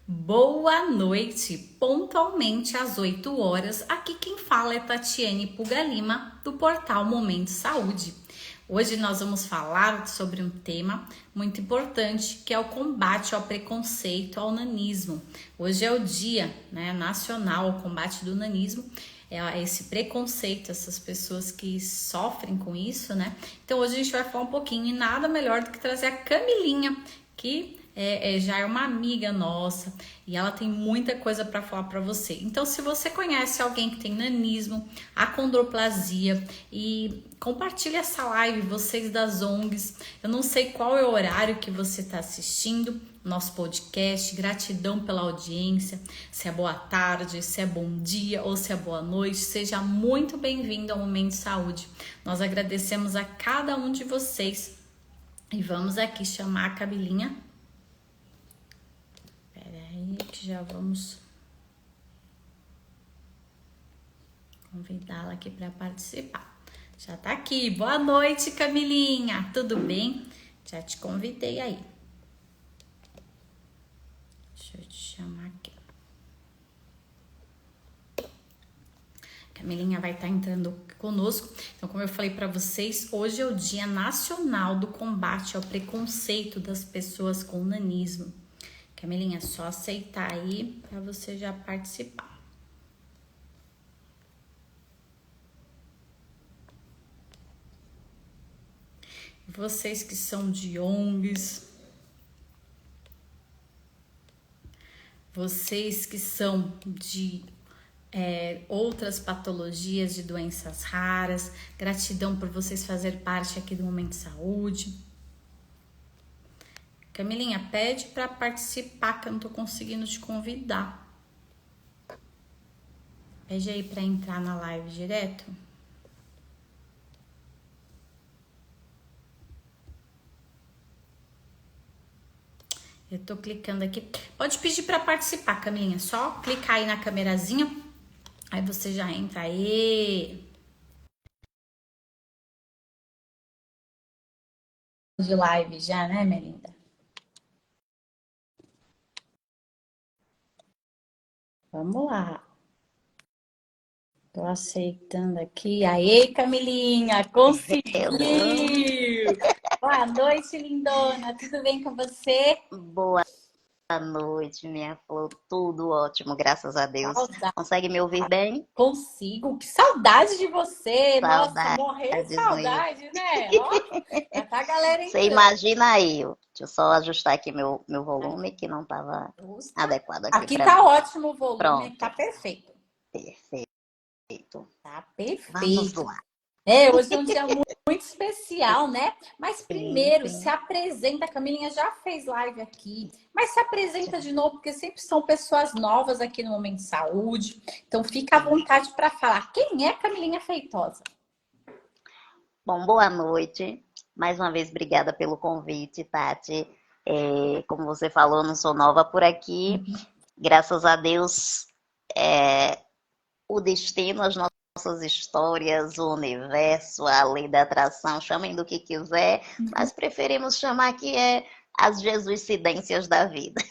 Boa noite, pontualmente às 8 horas. Aqui quem fala é Tatiane Puga Lima, do portal Momento Saúde. Hoje nós vamos falar sobre um tema muito importante, que é o combate ao preconceito, ao nanismo. Hoje é o dia, nacional ao combate do nanismo, é esse preconceito, essas pessoas que sofrem com isso, né? Então hoje a gente vai falar um pouquinho e nada melhor do que trazer a Camilinha, que já é uma amiga nossa e ela tem muita coisa para falar para você. Então, se você conhece alguém que tem nanismo, acondroplasia, e compartilha essa live, vocês das ONGs. Eu não sei qual é o horário que você está assistindo nosso podcast. Gratidão pela audiência. Se é boa tarde, se é bom dia ou se é boa noite, seja muito bem-vindo ao Momento Saúde. Nós agradecemos a cada um de vocês e vamos aqui chamar a Camilinha. Que já vamos convidá-la aqui para participar. Já tá aqui. Boa noite, Camilinha. Tudo bem? Já te convidei aí. Deixa eu te chamar aqui. Camilinha vai estar entrando conosco. Então, como eu falei para vocês, hoje é o Dia Nacional do Combate ao Preconceito das Pessoas com Nanismo. Camilinha, é só aceitar aí para você já participar. Vocês que são de ONGs, vocês que são de outras patologias, de doenças raras, gratidão por vocês fazerem parte aqui do Momento Saúde. Camilinha, pede para participar, que eu não tô conseguindo te convidar. Pede aí para entrar na live direto. Eu tô clicando aqui. Pode pedir para participar, Camilinha. Só clicar aí na câmerazinha. Aí você já entra aí. De live já, né, minha linda? Vamos lá. Tô aceitando aqui. Aê, Camilinha, conseguiu! Boa noite, lindona. Tudo bem com você? Boa noite, minha flor. Tudo ótimo, graças a Deus. Saudade. Consegue me ouvir bem? Consigo. Que saudade de você. Nossa, Saudades morrer de mesmo. saudade, né? Ó, já tá a galera entrando. Você imagina aí. Deixa eu só ajustar aqui meu volume, que não estava adequado aqui Aqui para tá mim. ótimo o volume. Pronto. Tá perfeito. Perfeito. Tá perfeito. Vamos lá. Hoje é um dia muito especial, né? Mas primeiro, Sim. se apresenta. A Camilinha já fez live aqui, mas se apresenta de novo, porque sempre são pessoas novas aqui no Momento Saúde. Então, fica à vontade para falar. Quem é Camilinha Feitosa? Bom, boa noite. Mais uma vez, obrigada pelo convite, Tati. Como você falou, eu não sou nova por aqui. Graças a Deus, o destino, as nossas histórias, o universo, a lei da atração, chamem do que quiser, mas preferimos chamar que é as jesuicidências da vida.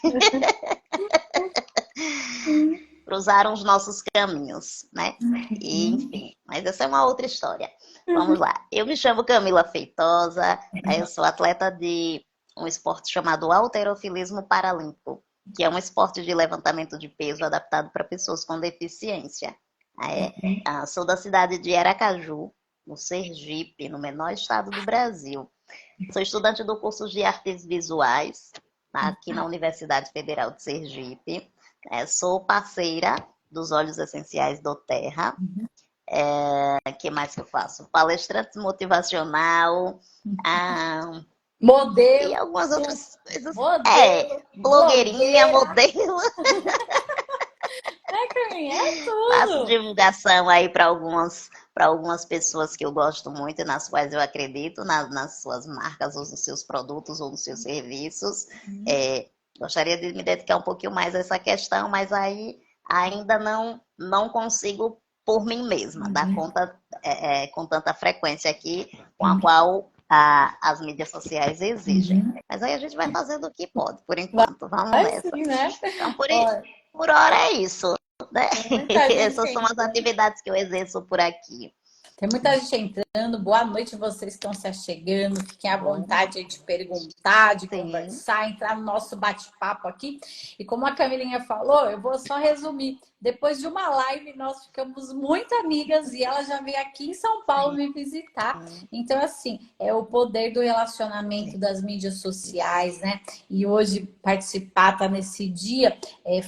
Cruzaram os nossos caminhos, né? E, enfim, mas essa é uma outra história. Vamos lá. Eu me chamo Camila Feitosa, eu sou atleta de um esporte chamado halterofilismo paralímpico, que é um esporte de levantamento de peso adaptado para pessoas com deficiência. Sou da cidade de Aracaju, no Sergipe, no menor estado do Brasil. Sou estudante do curso de artes visuais, aqui na Universidade Federal de Sergipe. Sou parceira dos Óleos Essenciais do Terra. O que mais que eu faço? Palestrante motivacional. Modelo. E algumas outras coisas. Modelo. Blogueirinha, modelo. É tudo. Faço divulgação aí para algumas pessoas que eu gosto muito e nas quais eu acredito, nas suas marcas, ou nos seus produtos, ou nos seus serviços. Gostaria de me dedicar um pouquinho mais a essa questão, mas aí ainda não consigo por mim mesma dar conta com tanta frequência aqui, com a qual as mídias sociais exigem. Mas aí a gente vai fazendo o que pode, por enquanto. Vamos Vai nessa. sim, né? Então, Olha, por hora é isso, né? tem muita gente Essas são as entrando. atividades que eu exerço por aqui. Tem muita gente entrando. Boa noite, vocês que estão se achegando. Fiquem à vontade aí de perguntar, de Sim. conversar, entrar no nosso bate-papo aqui. E como a Camilinha falou, eu vou só resumir. Depois de uma live, nós ficamos muito amigas e ela já veio aqui em São Paulo me visitar. Então, assim, é o poder do relacionamento das mídias sociais, né? E hoje participar, tá nesse dia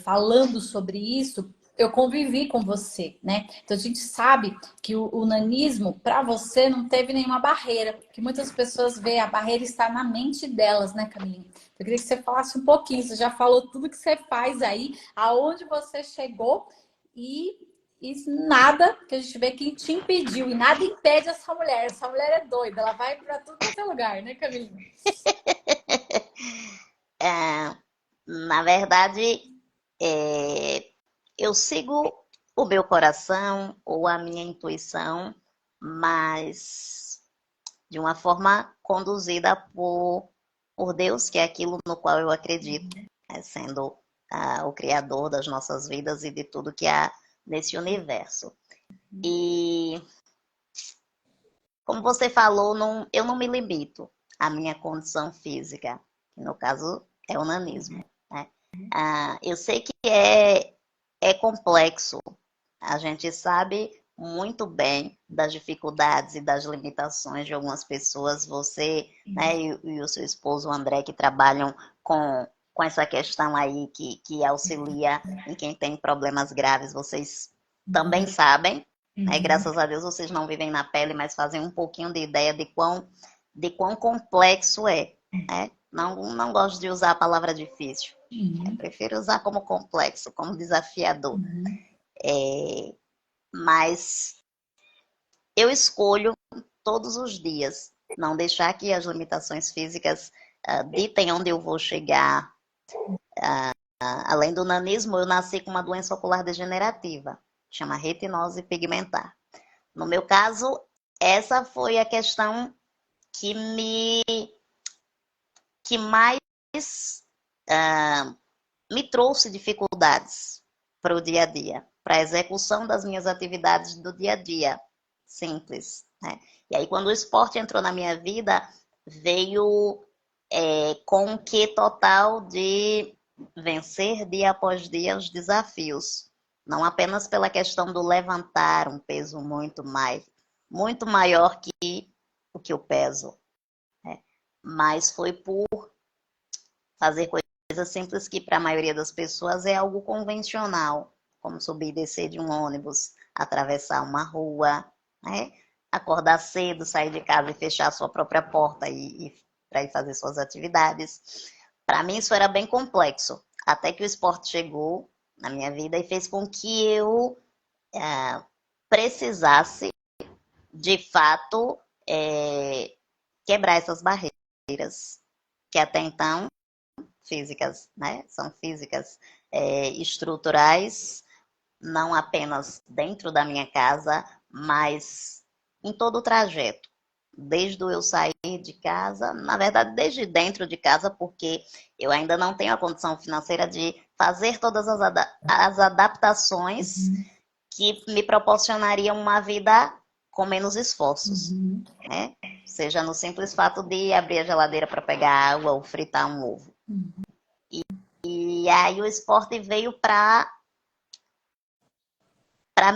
falando sobre isso. Eu convivi com você, né? Então a gente sabe que o nanismo, para você, não teve nenhuma barreira. Que muitas pessoas veem a barreira está na mente delas, né, Camilinha? Eu queria que você falasse um pouquinho. Você já falou tudo que você faz aí, aonde você chegou e nada que a gente vê que te impediu e nada impede essa mulher. Essa mulher é doida, ela vai para tudo quanto é lugar, né, Camilinha? É, na verdade, eu sigo o meu coração ou a minha intuição, mas de uma forma conduzida por Deus, que é aquilo no qual eu acredito, né, sendo o Criador das nossas vidas e de tudo que há nesse universo. E, como você falou, eu não me limito à minha condição física, que no caso é o nanismo, né? Eu sei que é complexo. A gente sabe muito bem das dificuldades e das limitações de algumas pessoas. Você, né, e o seu esposo, o André, que trabalham com essa questão aí que auxilia em quem tem problemas graves, vocês também sabem, né? Graças a Deus vocês não vivem na pele, mas fazem um pouquinho de ideia de quão complexo é, né? Não gosto de usar a palavra difícil. Eu prefiro usar como complexo, como desafiador. Mas eu escolho todos os dias não deixar que as limitações físicas ditem onde eu vou chegar. Além do nanismo, eu nasci com uma doença ocular degenerativa, chama retinose pigmentar. No meu caso, essa foi a questão que mais me trouxe dificuldades para o dia a dia, para a execução das minhas atividades do dia a dia, simples, né? E aí, quando o esporte entrou na minha vida, veio com um quê total de vencer dia após dia os desafios. Não apenas pela questão do levantar um peso muito maior que o que eu peso, né? Mas foi por fazer coisas simples que para a maioria das pessoas é algo convencional, como subir e descer de um ônibus, atravessar uma rua, né? Acordar cedo, sair de casa e fechar a sua própria porta para ir fazer suas atividades. Para mim isso era bem complexo, até que o esporte chegou na minha vida e fez com que eu precisasse, de fato, quebrar essas barreiras, que até então físicas, né? São físicas estruturais, não apenas dentro da minha casa, mas em todo o trajeto. Desde eu sair de casa, na verdade, desde dentro de casa, porque eu ainda não tenho a condição financeira de fazer todas as adaptações que me proporcionariam uma vida com menos esforços, né? Seja no simples fato de abrir a geladeira para pegar água ou fritar um ovo. E aí o esporte veio para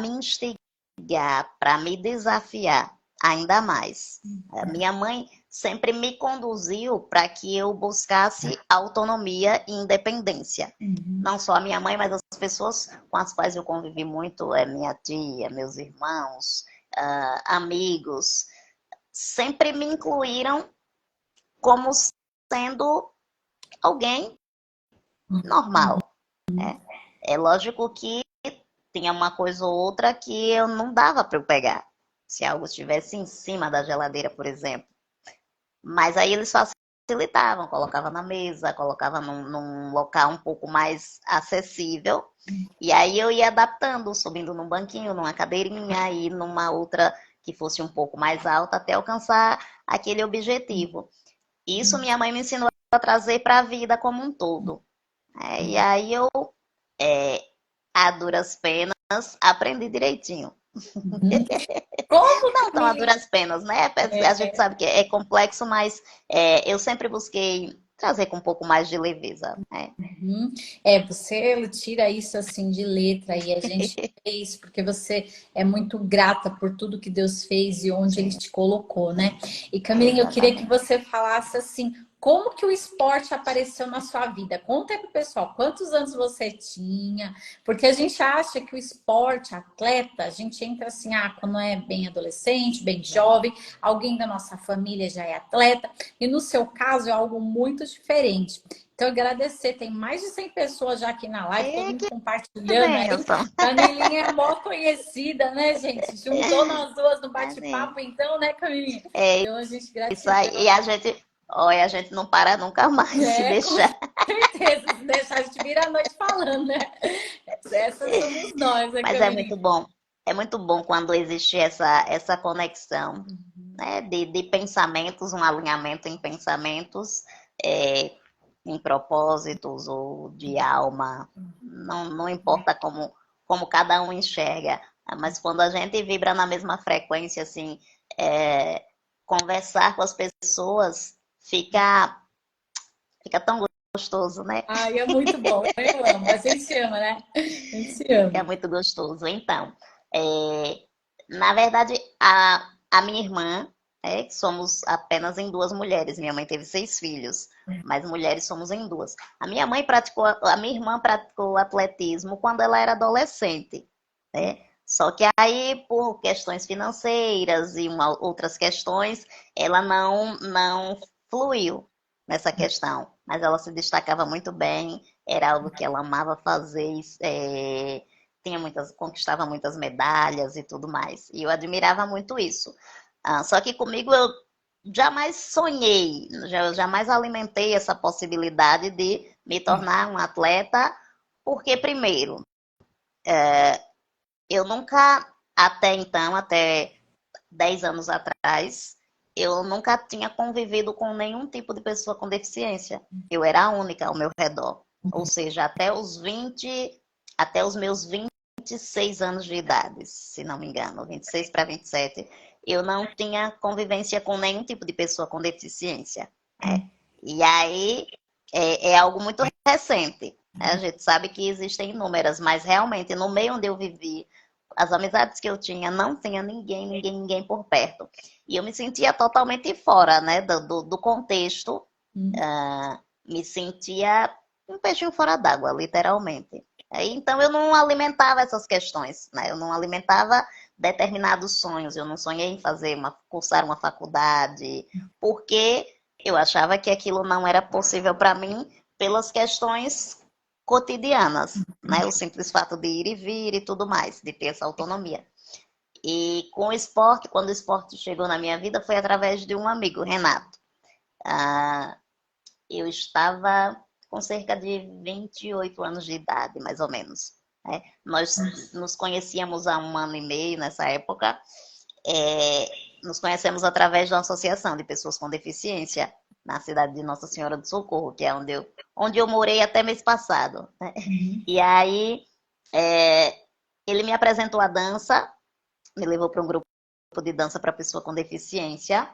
me instigar, para me desafiar ainda mais. A minha mãe sempre me conduziu para que eu buscasse autonomia e independência. Não só a minha mãe, mas as pessoas com as quais eu convivi muito, minha tia, meus irmãos, amigos, sempre me incluíram como sendo alguém normal. É lógico que tinha uma coisa ou outra que eu não dava para eu pegar. Se algo estivesse em cima da geladeira, por exemplo. Mas aí eles facilitavam, colocava na mesa, colocava num local um pouco mais acessível. E aí eu ia adaptando, subindo num banquinho, numa cadeirinha, e numa outra que fosse um pouco mais alta até alcançar aquele objetivo. Isso minha mãe me ensinou a trazer para a vida como um todo. E aí eu, é, a duras penas, aprendi direitinho. Uhum. Como, Não tão a Camila? duras penas, né? A gente sabe que é complexo, mas eu sempre busquei trazer com um pouco mais de leveza, né? Uhum. Você tira isso assim de letra e a gente fez porque você é muito grata por tudo que Deus fez e onde Ele Sim, te colocou, né? E Camilinha, eu queria que exatamente. você falasse assim, como que o esporte apareceu na sua vida? Conta aí pro pessoal, quantos anos você tinha? Porque a gente acha que o esporte, atleta, a gente entra assim, quando é bem adolescente, bem jovem, alguém da nossa família já é atleta, e no seu caso é algo muito diferente. Então, agradecer. Tem mais de 100 pessoas já aqui na live, todo mundo Que compartilhando aí. bênção. Camilinha é mó conhecida, né, gente? Juntou nós duas no Assim, bate-papo, então, né, Camilinha? é Então, a gente isso aí. gratidão. E a gente, olha, a gente não para nunca mais se É, com deixar. certeza. Se deixar, a gente vira a noite falando, né? Essas somos nós, né, Mas é Camilinha? muito bom. É muito bom quando existe essa conexão, né, de pensamentos, um alinhamento em pensamentos, é, em propósitos ou de alma. Não importa como cada um enxerga, mas quando a gente vibra na mesma frequência, assim, conversar com as pessoas fica tão gostoso, né? Ai, é muito bom. Eu amo. A gente se ama, né? A gente se Fica ama. muito gostoso. Então, é, na verdade, a minha irmã, que somos apenas em duas mulheres. Minha mãe teve 6 filhos, mas mulheres somos em duas. A minha irmã praticou atletismo quando ela era adolescente, né? Só que aí, por questões financeiras e outras questões, ela não fluiu nessa questão. Mas ela se destacava muito bem, era algo que ela amava fazer, conquistava muitas medalhas e tudo mais. E eu admirava muito isso. Só que comigo eu jamais sonhei, jamais alimentei essa possibilidade de me tornar um atleta, porque primeiro, eu nunca, até então, até 10 anos atrás, eu nunca tinha convivido com nenhum tipo de pessoa com deficiência. Eu era a única ao meu redor. Ou seja, até os meus 26 anos de idade, se não me engano, 26 para 27, eu não tinha convivência com nenhum tipo de pessoa com deficiência, né? E aí é algo muito recente. Né? A gente sabe que existem inúmeras, mas realmente no meio onde eu vivi, as amizades que eu tinha, não tinha ninguém por perto. E eu me sentia totalmente fora, né, do contexto. Me sentia um peixinho fora d'água, literalmente. Então eu não alimentava essas questões, né? Eu não alimentava determinados sonhos. Eu não sonhei em cursar uma faculdade, porque eu achava que aquilo não era possível para mim pelas questões cotidianas, né? O simples fato de ir e vir e tudo mais, de ter essa autonomia. E com o esporte, quando o esporte chegou na minha vida, foi através de um amigo, Renato. Ah, eu estava com cerca de 28 anos de idade, mais ou menos. Né? Nós nos conhecíamos há 1 ano e meio nessa época. Nos conhecemos através de uma associação de pessoas com deficiência na cidade de Nossa Senhora do Socorro, que é onde eu morei até mês passado. Né? E aí ele me apresentou a dança, me levou para um grupo de dança para pessoa com deficiência,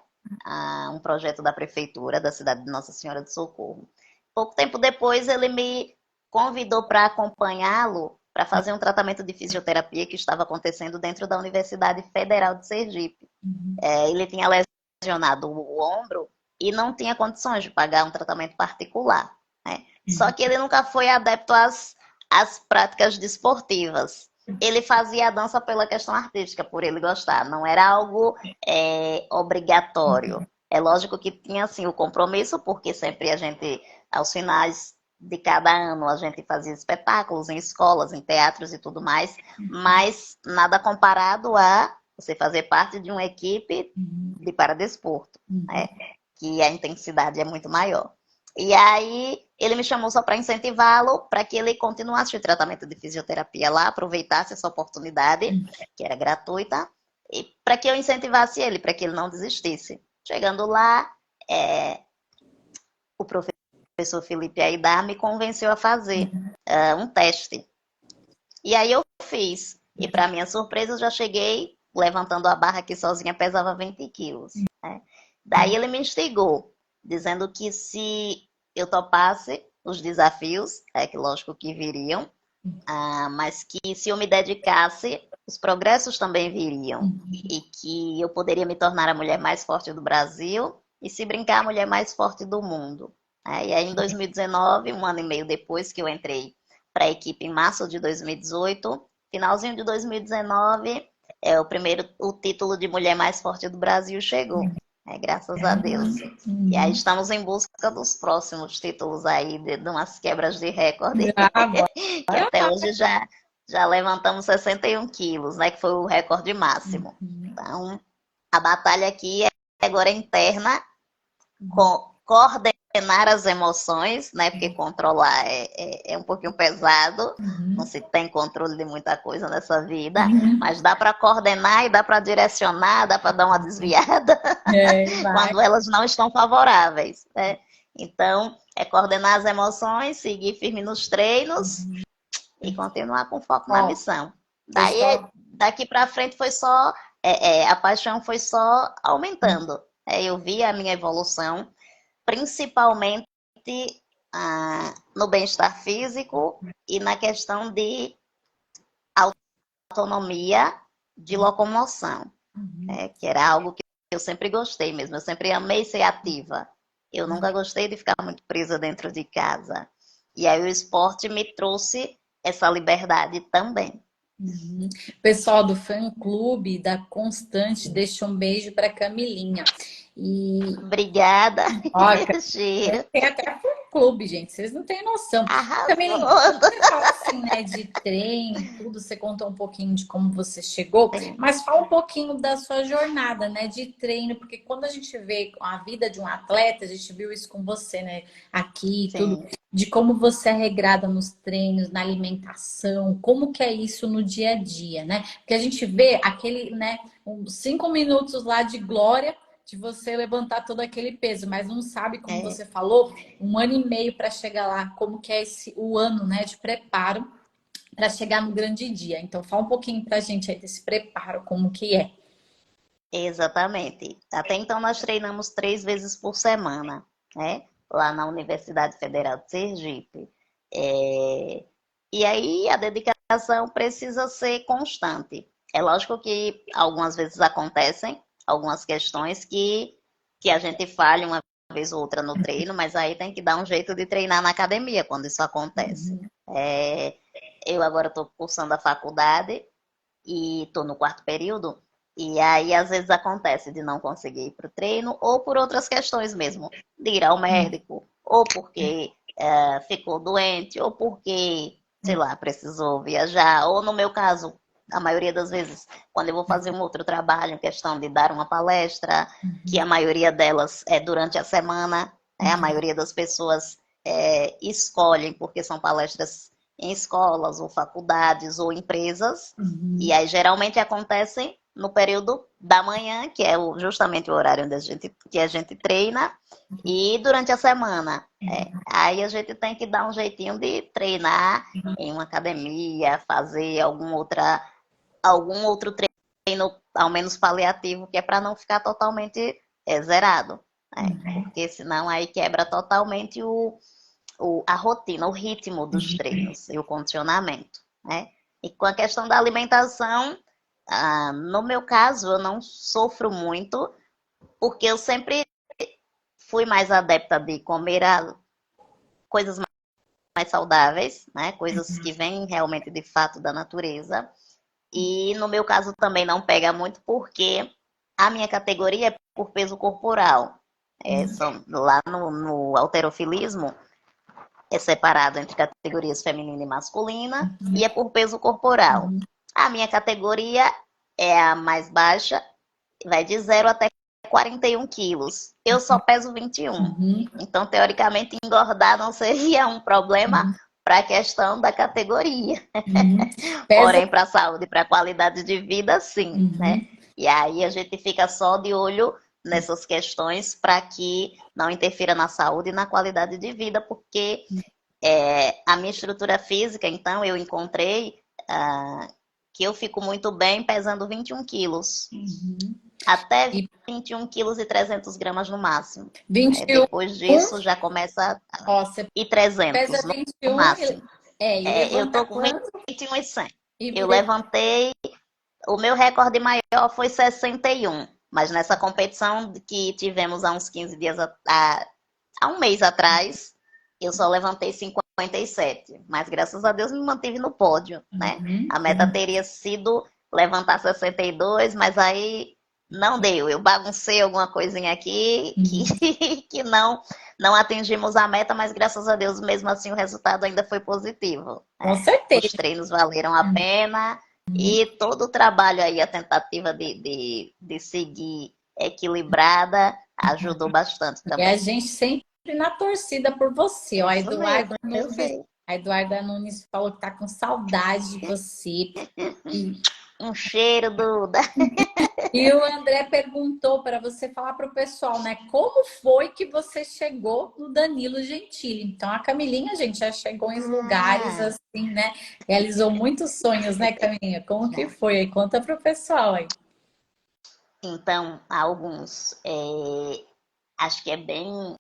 um projeto da prefeitura da cidade de Nossa Senhora do Socorro. Pouco tempo depois, ele me convidou para acompanhá-lo para fazer um tratamento de fisioterapia que estava acontecendo dentro da Universidade Federal de Sergipe. Ele tinha lesionado o ombro e não tinha condições de pagar um tratamento particular. Né? Só que ele nunca foi adepto às práticas desportivas. Ele fazia a dança pela questão artística, por ele gostar. Não era algo obrigatório. É lógico que tinha assim o compromisso, porque sempre a gente, aos finais de cada ano, a gente fazia espetáculos em escolas, em teatros e tudo mais, mas nada comparado a você fazer parte de uma equipe de paradesporto, né? Que a intensidade é muito maior. E aí ele me chamou só para incentivá-lo para que ele continuasse o tratamento de fisioterapia lá, aproveitasse essa oportunidade, que era gratuita, para que eu incentivasse ele, para que ele não desistisse. Chegando lá, o professor Felipe Aidar me convenceu a fazer um teste. E aí eu fiz. E para minha surpresa, eu já cheguei levantando a barra que sozinha pesava 20 quilos. Né? Daí ele me instigou, dizendo que se eu topasse os desafios, que lógico que viriam, mas que se eu me dedicasse, os progressos também viriam. E que eu poderia me tornar a mulher mais forte do Brasil e, se brincar, a mulher mais forte do mundo. E aí, em 2019, um ano e meio depois que eu entrei para a equipe em março de 2018, finalzinho de 2019, o título de mulher mais forte do Brasil chegou. Graças a Deus. E aí estamos em busca dos próximos títulos aí, de umas quebras de recorde. Que até hoje já levantamos 61 quilos, né? Que foi o recorde máximo. Então, a batalha aqui é agora interna, coordenar as emoções, né? Porque controlar é um pouquinho pesado, não se tem controle de muita coisa nessa vida, mas dá para coordenar e dá para direcionar, dá para dar uma desviada quando elas não estão favoráveis, né? Então, é coordenar as emoções, seguir firme nos treinos e continuar com foco na missão. Daqui para frente foi só, a paixão foi só aumentando. Eu vi a minha evolução, principalmente no bem-estar físico e na questão de autonomia de locomoção, que era algo que eu sempre gostei mesmo. Eu sempre amei ser ativa. Eu nunca gostei de ficar muito presa dentro de casa. E aí o esporte me trouxe essa liberdade também. Pessoal do fã-clube da Constante, deixa um beijo para Camilinha. Obrigada. Tem até fã-clube, gente, vocês não têm noção. Camilinha, você fala assim, né, de treino e tudo, você contou um pouquinho de como você chegou, mas fala um pouquinho da sua jornada, né, de treino, porque quando a gente vê a vida de um atleta, a gente viu isso com você, né, aqui, tudo, de como você é regrada nos treinos, na alimentação, como que é isso no dia a dia, né? Porque a gente vê aquele, né, uns 5 minutos lá de glória, de você levantar todo aquele peso, mas não sabe, como você falou, 1 ano e meio para chegar lá, como que é o ano, né, de preparo para chegar no grande dia. Então, fala um pouquinho para a gente aí desse preparo, como que é. Exatamente. Até então, nós treinamos 3 vezes por semana, né? Lá na Universidade Federal de Sergipe. E aí, a dedicação precisa ser constante. É lógico que algumas vezes acontecem algumas questões que a gente falha uma vez ou outra no treino, mas aí tem que dar um jeito de treinar na academia quando isso acontece. Eu agora estou cursando a faculdade e estou no 4º período, e aí às vezes acontece de não conseguir ir para o treino, ou por outras questões mesmo, de ir ao médico, ou porque ficou doente, ou porque, sei lá, precisou viajar, ou no meu caso, a maioria das vezes, quando eu vou fazer um outro trabalho, em questão de dar uma palestra, que a maioria delas é durante a semana, a maioria das pessoas escolhem porque são palestras em escolas, ou faculdades, ou empresas, e aí geralmente acontecem no período da manhã, que é justamente o horário que a gente treina, e durante a semana. Aí a gente tem que dar um jeitinho de treinar em uma academia, fazer algum outro treino, ao menos paliativo, que é para não ficar totalmente zerado. Porque senão aí quebra totalmente a rotina, o ritmo dos treinos e o condicionamento. E com a questão da alimentação, no meu caso, eu não sofro muito, porque eu sempre fui mais adepta de comer coisas mais saudáveis, coisas que vêm realmente de fato da natureza. E no meu caso também não pega muito, porque a minha categoria é por peso corporal. Lá no halterofilismo é separado entre categorias feminina e masculina, e é por peso corporal. A minha categoria é a mais baixa, vai de 0 até 41 quilos. Eu só peso 21. Então, teoricamente, engordar não seria um problema para a questão da categoria. Porém, para a saúde e para a qualidade de vida, sim. E aí a gente fica só de olho nessas questões para que não interfira na saúde e na qualidade de vida, porque a minha estrutura física, então, eu encontrei que eu fico muito bem pesando 21 quilos. Até E 21 quilos e 300 gramas no máximo. 21, Depois disso, já começa ó, você e 300 pesa no 21 máximo. e Eu levanta tô com quanto? 21 e 100. E Eu levantei, o meu recorde maior foi 61, mas nessa competição que tivemos há uns 15 dias, há um mês atrás, eu só levantei 57, mas graças a Deus me mantive no pódio, né? A meta teria sido levantar 62, mas aí não deu. Eu baguncei alguma coisinha aqui que não atingimos a meta, mas graças a Deus, mesmo assim, o resultado ainda foi positivo. com certeza. Os treinos valeram a pena e todo o trabalho aí, a tentativa de seguir equilibrada, ajudou bastante E a também. gente sempre na torcida por você. Ó, Isso mesmo, eu sei. A Eduarda Nunes falou que tá com saudade de você. Um cheiro, Duda. E o André perguntou para você falar para o pessoal, né? Como foi que você chegou no Danilo Gentili? Então, a Camilinha, gente, já chegou em lugares assim, né? Realizou muitos sonhos, né, Camilinha? Como que foi aí? Conta para o pessoal aí. Então, alguns. Acho que é bem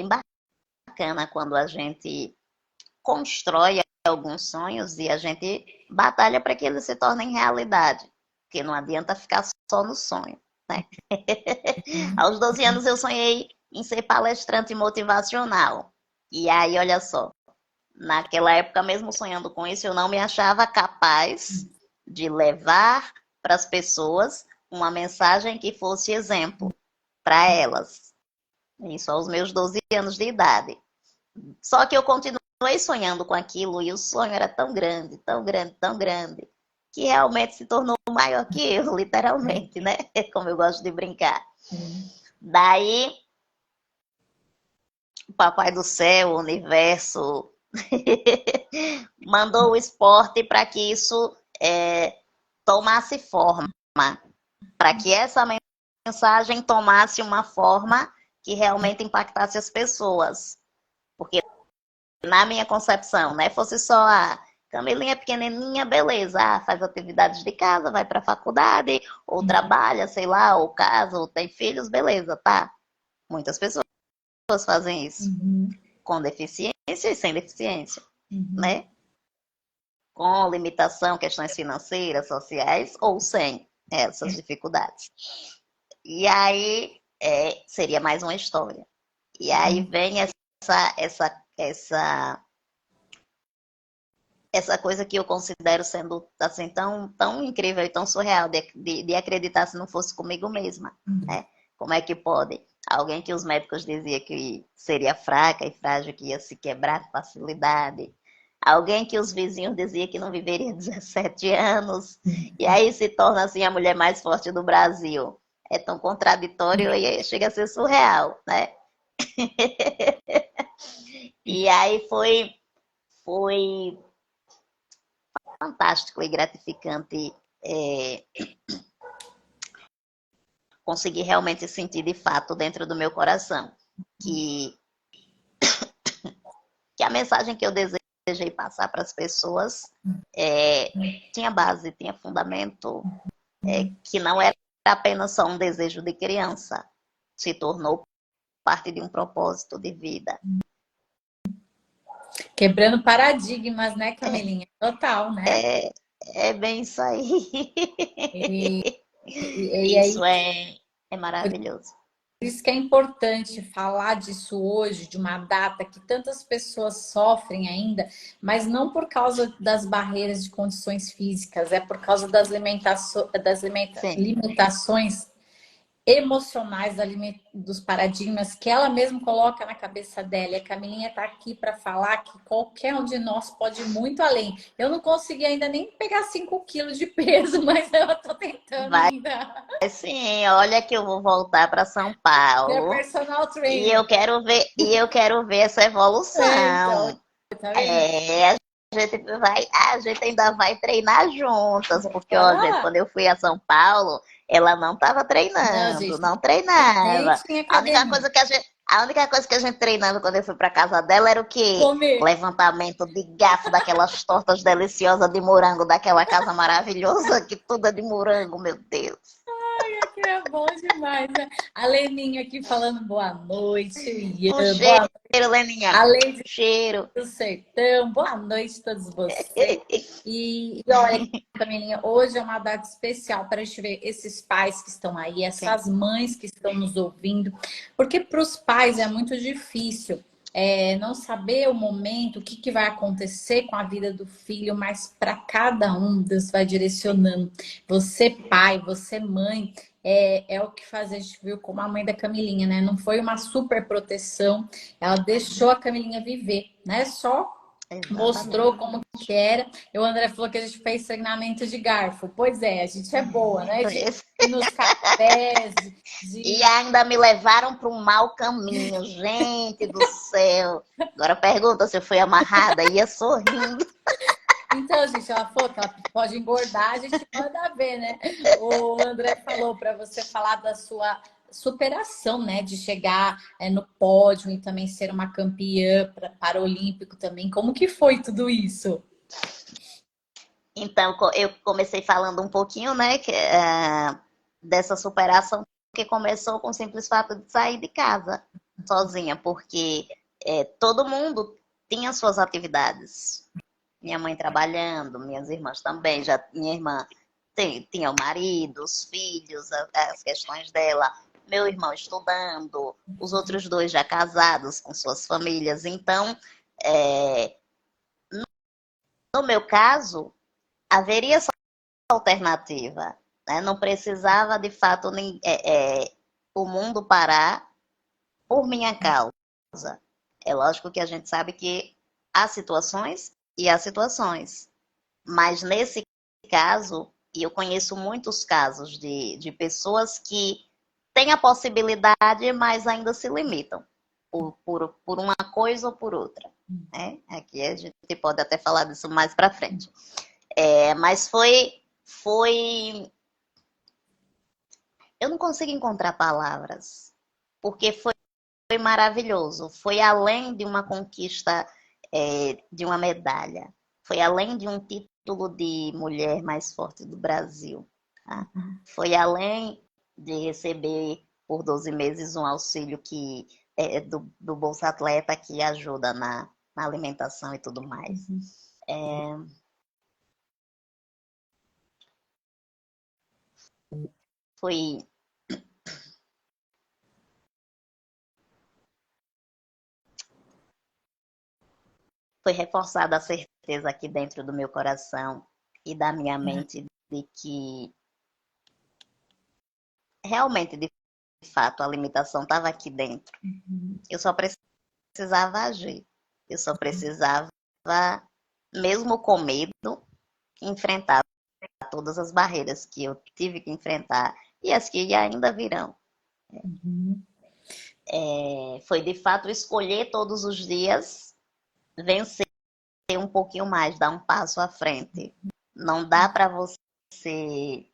bacana quando a gente constrói alguns sonhos e a gente batalha para que eles se tornem realidade. Porque não adianta ficar só no sonho, né? Aos 12 anos eu sonhei em ser palestrante motivacional. E aí, olha só, naquela época, mesmo sonhando com isso, eu não me achava capaz de levar para as pessoas uma mensagem que fosse exemplo para elas. Isso aos meus 12 anos de idade. Só que eu continuei sonhando com aquilo e o sonho era tão grande, tão grande, tão grande, que realmente se tornou maior que eu, literalmente, né? Como eu gosto de brincar. Daí, o Papai do Céu, o universo, mandou o esporte para que isso tomasse forma, para que essa mensagem tomasse uma forma que realmente impactasse as pessoas. Porque na minha concepção, né, fosse só a Camilinha pequenininha, beleza, faz atividades de casa, vai para a faculdade, ou trabalha, sei lá, ou casa, ou tem filhos, beleza, tá? Muitas pessoas fazem isso, com deficiência e sem deficiência, né? Com limitação, questões financeiras, sociais, ou sem essas dificuldades. E aí, seria mais uma história. E aí vem essa coisa que eu considero sendo assim tão incrível e tão surreal de acreditar se não fosse comigo mesma, né? Como é que pode? Alguém que os médicos diziam que seria fraca e frágil, que ia se quebrar com facilidade. Alguém que os vizinhos diziam que não viveria 17 anos. E aí se torna assim a mulher mais forte do Brasil. É tão contraditório e chega a ser surreal, né? E aí foi fantástico e gratificante conseguir realmente sentir de fato dentro do meu coração que a mensagem que eu desejei passar para as pessoas tinha base, tinha fundamento, que não era apenas só um desejo de criança, se tornou parte de um propósito de vida. Quebrando paradigmas, né, Camilinha? Total, né? É bem isso aí. E Isso aí, é maravilhoso. por isso que é importante falar disso hoje, de uma data que tantas pessoas sofrem ainda, mas não por causa das barreiras de condições físicas, é por causa das limitações emocionais dos paradigmas que ela mesma coloca na cabeça dela. E a Camilinha está aqui para falar que qualquer um de nós pode ir muito além. Eu não consegui ainda nem pegar 5 quilos de peso, mas eu estou tentando ainda. Sim, olha que eu vou voltar para São Minha Paulo personal e trainer. eu quero ver essa evolução. Então, tá vendo? A a gente ainda vai treinar juntas, porque, ó, Bora gente, lá. quando eu fui a São Paulo, ela não estava Não, treinando, gente, não nem treinava. tinha A única academia. coisa que a gente treinava quando eu fui para casa dela era o quê? Comer. Levantamento de garfo daquelas tortas deliciosas de morango daquela casa maravilhosa, que tudo é de morango, meu Deus. Que é bom demais, né? A Leninha aqui falando boa noite, o Um Ian, boa cheiro, noite. Leninha. A Lady Cheiro. do Sertão, boa noite a todos vocês. E olha, Camilinha, hoje é uma data especial para a gente ver esses pais que estão aí, Sim. essas mães que estão nos ouvindo, porque para os pais é muito difícil não saber o momento, o que, que vai acontecer com a vida do filho, mas para cada um Deus vai direcionando. Você pai, você mãe, é o que faz a gente viu como a mãe da Camilinha, né? Não foi uma super proteção, ela deixou a Camilinha viver, né? Só Exatamente. mostrou como que era. E o André falou que a gente fez treinamento de garfo. Pois é, a gente é boa, né? De ir nos cafés, E de... ainda me levaram para um mau caminho, gente do céu. Agora pergunta se eu fui amarrada, ia sorrindo. Então, gente, ela falou que ela pode engordar, a gente manda ver, né? O André falou para você falar da sua superação, né? De chegar no pódio e também ser uma campeã paralímpico também. Como que foi tudo isso? Então, eu comecei falando um pouquinho, né, dessa superação que começou com o simples fato de sair de casa sozinha, porque todo mundo tinha suas atividades. Minha mãe trabalhando, minhas irmãs também, já minha irmã tinha o marido, os filhos, as questões dela, meu irmão estudando, os outros dois já casados com suas famílias. Então, é, no meu caso, haveria essa alternativa, né? Não precisava, de fato, o mundo parar por minha causa. É lógico que a gente sabe que há situações e há situações. Mas nesse caso, e eu conheço muitos casos de pessoas que têm a possibilidade, mas ainda se limitam por uma coisa ou por outra. Né? Aqui a gente pode até falar disso mais para frente. Mas foi. Eu não consigo encontrar palavras, porque foi maravilhoso. Foi além de uma conquista, de uma medalha. Foi além de um título de mulher mais forte do Brasil. Tá? Foi além de receber por 12 meses um auxílio que do Bolsa Atleta que ajuda na alimentação e tudo mais. Foi, foi reforçada a certeza aqui dentro do meu coração e da minha mente de que realmente, de fato, a limitação estava aqui dentro. Eu só precisava agir. Eu só precisava, mesmo com medo, enfrentar todas as barreiras que eu tive que enfrentar e as que ainda virão. Foi de fato escolher todos os dias vencer um pouquinho mais, dar um passo à frente. Não dá para você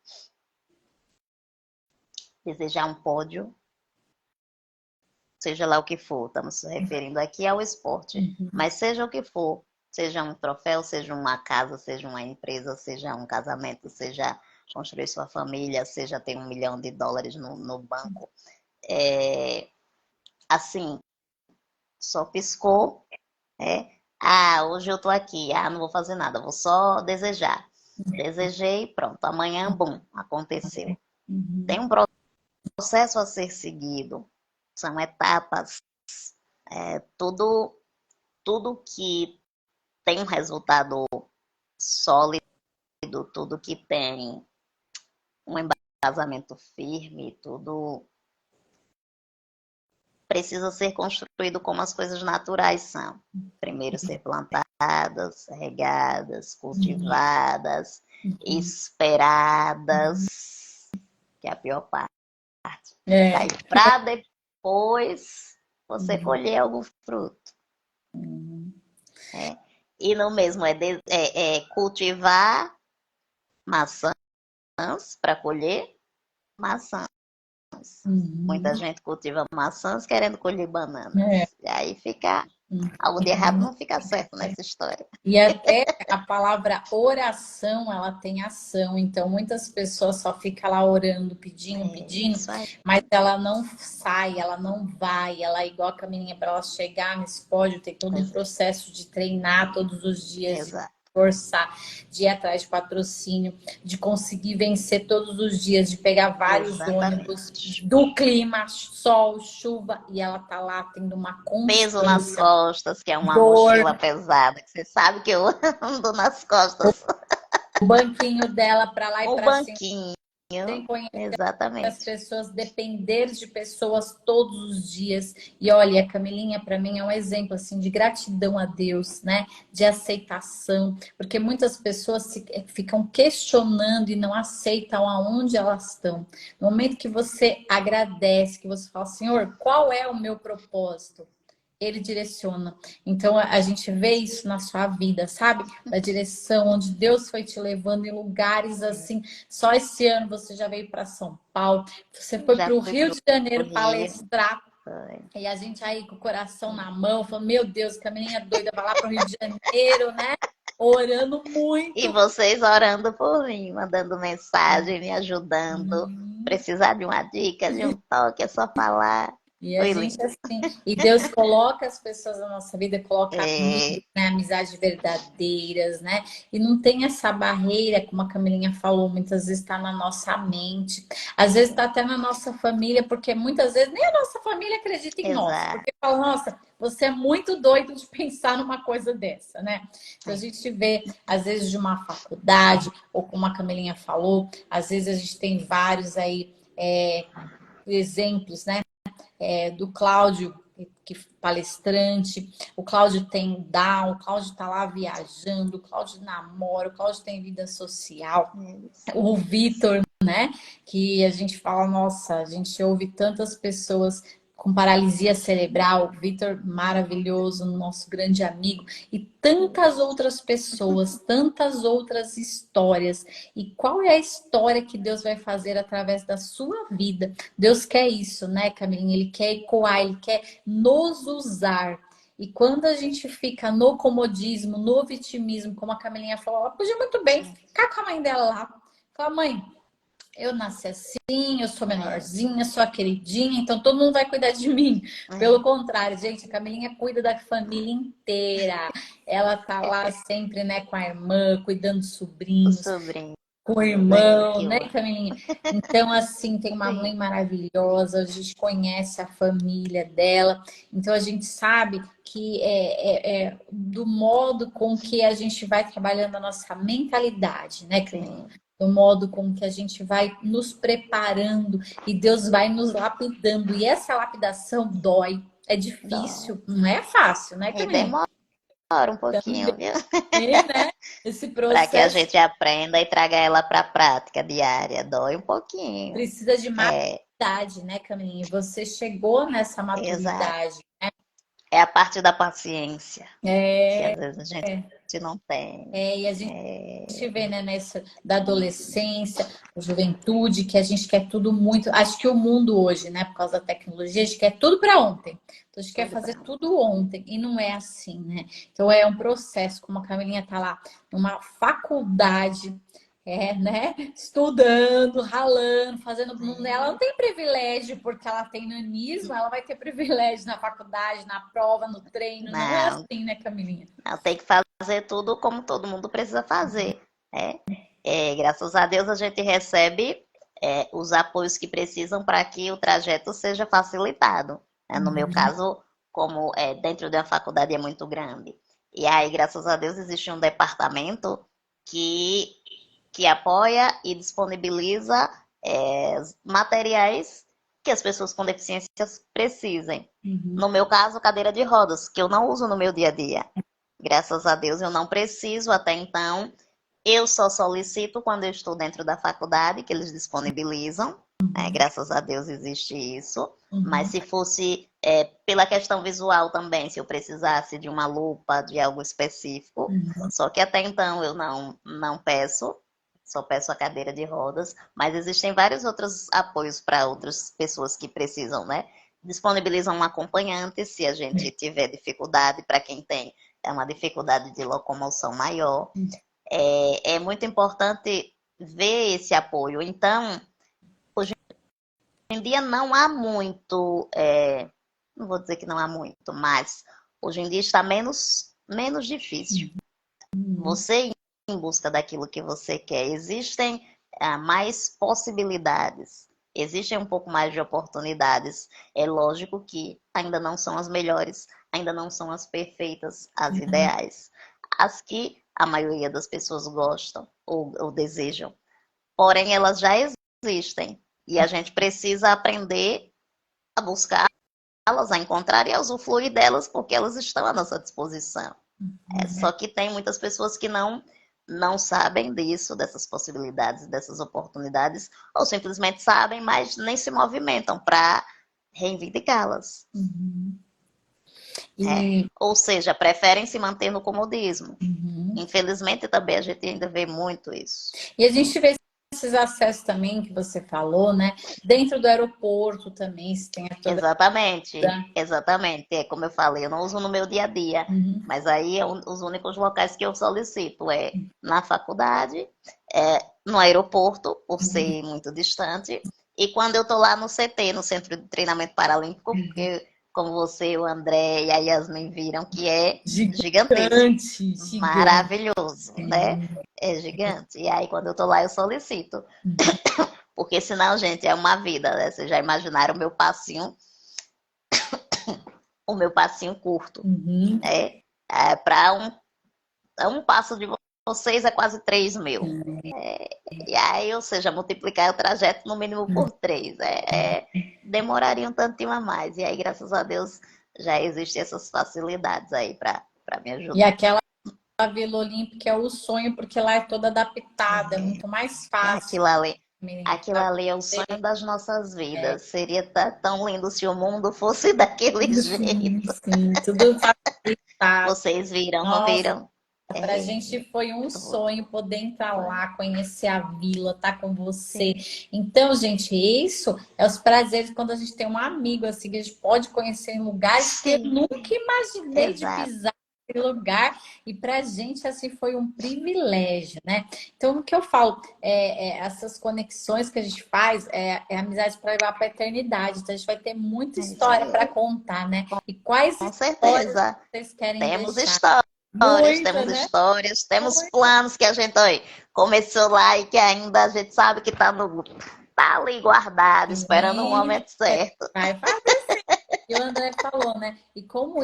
desejar um pódio, seja lá o que for, estamos se referindo aqui ao esporte, mas seja o que for, seja um troféu, seja uma casa, seja uma empresa, seja um casamento, seja construir sua família, seja ter US$ 1 milhão no banco, assim, só piscou, hoje eu tô aqui, não vou fazer nada, vou só desejar. Desejei, pronto, amanhã, bum, aconteceu. Tem um processo a ser seguido, são etapas, tudo, tudo que tem um resultado sólido, tudo que tem um embasamento firme, tudo precisa ser construído como as coisas naturais são. Primeiro ser plantadas, regadas, cultivadas, esperadas, que é a pior parte. Aí, para depois você colher algum fruto. E no mesmo é cultivar maçãs para colher maçãs. Muita Uhum. gente cultiva maçãs querendo colher É. bananas. E aí fica algo de errado, não fica certo nessa história. E até a palavra oração, ela tem ação. Então, muitas pessoas só ficam lá orando, pedindo, É pedindo, isso aí. mas ela não sai, ela não vai. Ela é igual a caminha para ela chegar nesse pódio, tem todo um Pois é, processo de treinar todos os dias, de exato. forçar, de ir atrás de patrocínio, de conseguir vencer todos os dias, de pegar vários ônibus, Exatamente. do clima, sol, chuva, e ela tá lá tendo uma Peso nas constância, costas, que é uma dor. mochila pesada, que você sabe que eu ando nas costas. O banquinho dela para lá e O para cima, banquinho. sem conhecer as Exatamente. pessoas, depender de pessoas todos os dias. E olha, a Camilinha para mim é um exemplo assim de gratidão a Deus, né? De aceitação, porque muitas pessoas ficam questionando e não aceitam aonde elas estão. No momento que você agradece, que você fala, Senhor, qual é o meu propósito? Ele direciona. Então a gente vê isso na sua vida, sabe? Da direção, onde Deus foi te levando em lugares assim. Só esse ano você já veio para São Paulo, você foi Já para o fui Rio pro de Janeiro Rio. palestrar. Foi. E a gente aí com o coração na mão, falando, meu Deus, que a menina doida vai lá para o Rio de Janeiro, né? Orando E muito. vocês orando por mim, mandando mensagem, me ajudando. Hum. Precisar de uma dica, de um toque, é só falar. E a Foi gente lindo. assim, e Deus coloca as pessoas na nossa vida, coloca É, amigos, né, amizades verdadeiras, né? E não tem essa barreira, como a Camilinha falou, muitas vezes está na nossa mente, às vezes está até na nossa família, porque muitas vezes nem a nossa família acredita em nós, exato. porque fala, nossa, você é muito doido de pensar numa coisa dessa, né? Então a gente vê, às vezes, de uma faculdade, ou como a Camilinha falou, às vezes a gente tem vários aí exemplos, né? Do Cláudio, que palestrante, o Cláudio tem Down, o Cláudio tá lá viajando, o Cláudio namora, o Cláudio tem vida social, o Vitor, né? Que a gente fala, nossa, a gente ouve tantas pessoas com paralisia cerebral, o Vitor maravilhoso, nosso grande amigo, e tantas outras pessoas, tantas outras histórias. E qual é a história que Deus vai fazer através da sua vida? Deus quer isso, né, Camilinha? Ele quer ecoar, ele quer nos usar. E quando a gente fica no comodismo, no vitimismo, como a Camilinha falou, ela podia muito bem ficar com a mãe dela lá. Falar, mãe, eu nasci assim, eu sou menorzinha, sou a queridinha, então todo mundo vai cuidar de mim. Pelo contrário, gente, a Camilinha cuida da família inteira. Ela tá lá sempre, né, com a irmã, cuidando dos O sobrinhos, sobrinho. com o É, irmão, que né, eu... Camilinha? Então, assim, tem uma mãe Sim, maravilhosa, a gente conhece a família dela, então a gente sabe que é do modo com que a gente vai trabalhando a nossa mentalidade, né, Camilinha? sim. Do modo com que a gente vai nos preparando e Deus vai nos lapidando. E essa lapidação dói, é Dó. difícil, não é fácil, né, E Camilinha? demora um pouquinho, viu? Também, né? Esse Para que a processo gente aprenda e traga ela para a prática diária. Dói um pouquinho. precisa de É, maturidade, né, Camilinha? Você chegou nessa exato. maturidade. É a parte da paciência, que É, às vezes a gente não tem. e a gente É, vê, né, nessa da adolescência, da juventude, que a gente quer tudo muito. Acho que o mundo hoje, né, por causa da tecnologia, a gente quer tudo para ontem. Então a gente quer tudo fazer para tudo ontem e não é assim, né? Então é um processo, como a Camilinha tá lá numa faculdade, né, estudando, ralando, fazendo. Ela não tem privilégio porque ela tem nanismo, ela vai ter privilégio na faculdade, na prova, no treino. Não é não, assim, né, Camilinha? não tem que fazer tudo como todo mundo precisa fazer. Né? Graças a Deus a gente recebe os apoios que precisam para que o trajeto seja facilitado. Né? No meu Uhum. caso, como dentro da faculdade é muito grande. E aí, graças a Deus, existe um departamento que, que apoia e disponibiliza materiais que as pessoas com deficiências precisem. Uhum. No meu caso, cadeira de rodas, que eu não uso no meu dia a dia. Graças a Deus eu não preciso até então. Eu só solicito quando eu estou dentro da faculdade, que eles disponibilizam. Né? Graças a Deus existe isso. Mas Uhum. se fosse Pela questão visual também, se eu precisasse de uma lupa, de algo específico. Só que até então eu não peço, só peço a cadeira de rodas, mas existem vários outros apoios para outras pessoas que precisam, né? Disponibilizam um acompanhante se a gente tiver dificuldade, para quem tem uma dificuldade de locomoção maior. É muito importante ver esse apoio. Então, hoje em dia não há muito, não vou dizer que não há muito, mas hoje em dia está menos difícil. Você ir em busca daquilo que você quer. Existem mais possibilidades, existem um pouco mais de oportunidades. É lógico que ainda não são as melhores, ainda não são as perfeitas, as ideais, as que a maioria das pessoas gostam ou desejam. Porém, elas já existem e a gente precisa aprender a buscá-las, a encontrar e a usufruir delas, porque elas estão à nossa disposição. Só que tem muitas pessoas que não sabem disso, dessas possibilidades, dessas oportunidades, ou simplesmente sabem, mas nem se movimentam para reivindicá-las. Ou seja, preferem se manter no comodismo. Infelizmente, também a gente ainda vê muito isso. E a gente vê esses acessos também que você falou, né? Dentro do aeroporto também, se tem toda... Exatamente. É como eu falei, eu não uso no meu dia a dia, mas aí os únicos locais que eu solicito é na faculdade, no aeroporto, por ser muito distante, e quando eu tô lá no CT, no Centro de Treinamento Paralímpico, porque como você, o André e a Yasmin viram, que é gigantesco, maravilhoso, né? É gigante. E aí, quando eu tô lá, eu solicito. Porque senão, gente, é uma vida, né? Vocês já imaginaram o meu passinho curto, né? Para um passo de vocês é quase 3 mil. E aí, ou seja, multiplicar o trajeto no mínimo por 3. Demoraria um tantinho a mais. E aí, graças a Deus, já existem essas facilidades aí para me ajudar. E aquela Vila Olímpica é o sonho, porque lá é toda adaptada, é muito mais fácil. Aquilo ali é o sonho das nossas vidas. Seria tão lindo se o mundo fosse daquele jeito. Sim, tudo facilitado. Vocês viram, não viram? Pra gente foi um sonho poder entrar lá, conhecer a vila, estar com você. Então, gente, isso é os prazeres quando a gente tem um amigo assim, que a gente pode conhecer em lugares que eu nunca imaginei de pisar naquele lugar. E pra gente, assim, foi um privilégio, né? Então, o que eu falo, essas conexões que a gente faz, é amizade para levar pra eternidade. Então, a gente vai ter muita história para contar, né? E quais histórias vocês querem Temos deixar? Temos histórias, temos planos que a gente começou lá e que ainda a gente sabe que tá ali guardado, esperando o momento certo. Vai fazer. E o André falou, né? E como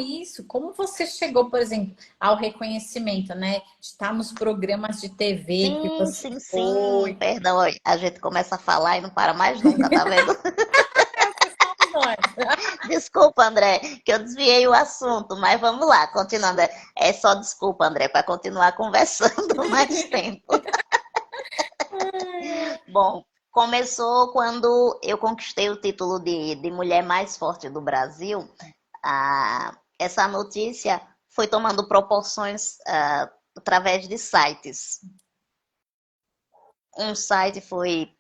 você chegou, por exemplo, ao reconhecimento, né? De estar nos programas de TV que você foi. Perdão, a gente começa a falar e não para mais nunca, tá vendo? Desculpa, André, que eu desviei o assunto, mas vamos lá, continuando. É só desculpa, André, para continuar conversando mais tempo. Bom, começou quando eu conquistei o título de mulher mais forte do Brasil. Essa notícia foi tomando proporções através de sites. Um site foi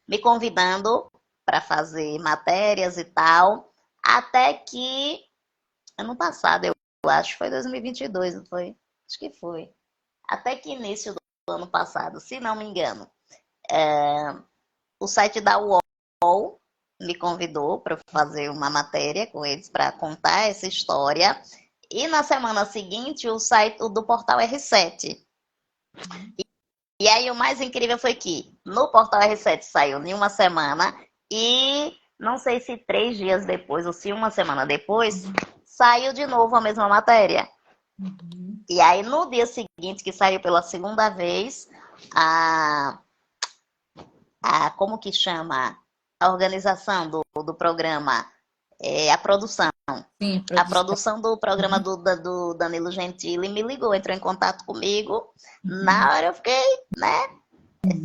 me convidando para fazer matérias e tal, até que ano passado, eu acho, foi 2022, não foi? Acho que foi. Até que início do ano passado, se não me engano, o site da UOL me convidou para fazer uma matéria com eles para contar essa história. E na semana seguinte, o site do portal R7. E aí o mais incrível foi que no portal R7 saiu em uma semana e não sei se 3 dias depois ou se uma semana depois saiu de novo a mesma matéria. E aí no dia seguinte, que saiu pela segunda vez, como que chama? A organização do programa, a produção. Sim, a produção do programa do Danilo Gentili me ligou, entrou em contato comigo. Na hora eu fiquei, né?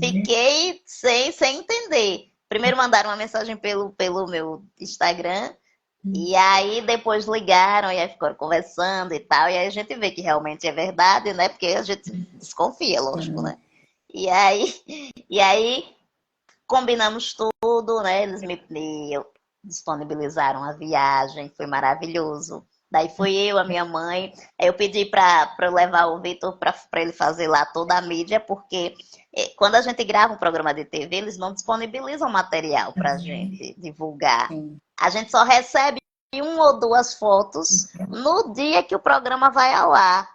Fiquei sem entender. Primeiro mandaram uma mensagem pelo meu Instagram, e aí depois ligaram, e aí ficaram conversando e tal, e aí a gente vê que realmente é verdade, né? Porque a gente desconfia, lógico, né? E aí, e aí combinamos tudo, né? Eles me disponibilizaram a viagem, foi maravilhoso. Daí foi eu, a minha mãe. Aí eu pedi para levar o Vitor para ele fazer lá toda a mídia, porque quando a gente grava um programa de TV, eles não disponibilizam material para a gente divulgar. Sim. A gente só recebe uma ou duas fotos no dia que o programa vai ao ar.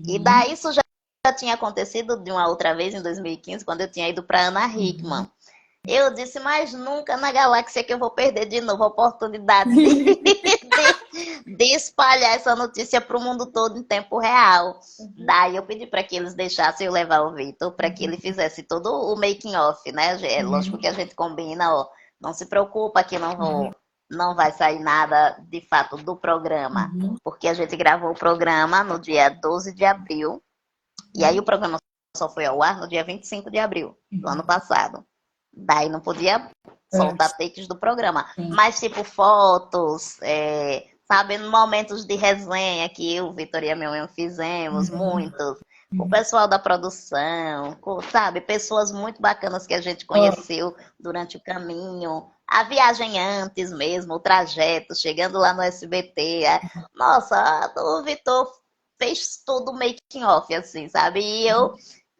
E daí isso já tinha acontecido de uma outra vez, em 2015, quando eu tinha ido para Ana Hickman. Eu disse, mas nunca na galáxia que eu vou perder de novo a oportunidade de espalhar essa notícia para o mundo todo em tempo real. Daí eu pedi para que eles deixassem eu levar o Vitor, para que ele fizesse todo o making off, né? É lógico que a gente combina, ó, não se preocupa que não vai sair nada de fato do programa, porque a gente gravou o programa no dia 12 de abril, e aí o programa só foi ao ar no dia 25 de abril do ano passado. Daí não podia soltar takes do programa. Mas, tipo, fotos, sabe, momentos de resenha que eu, Vitor e a minha mãe fizemos, muitos. O pessoal da produção, sabe, pessoas muito bacanas que a gente conheceu durante o caminho. A viagem antes mesmo, o trajeto, chegando lá no SBT. Nossa, o Vitor fez tudo making off, assim, sabe?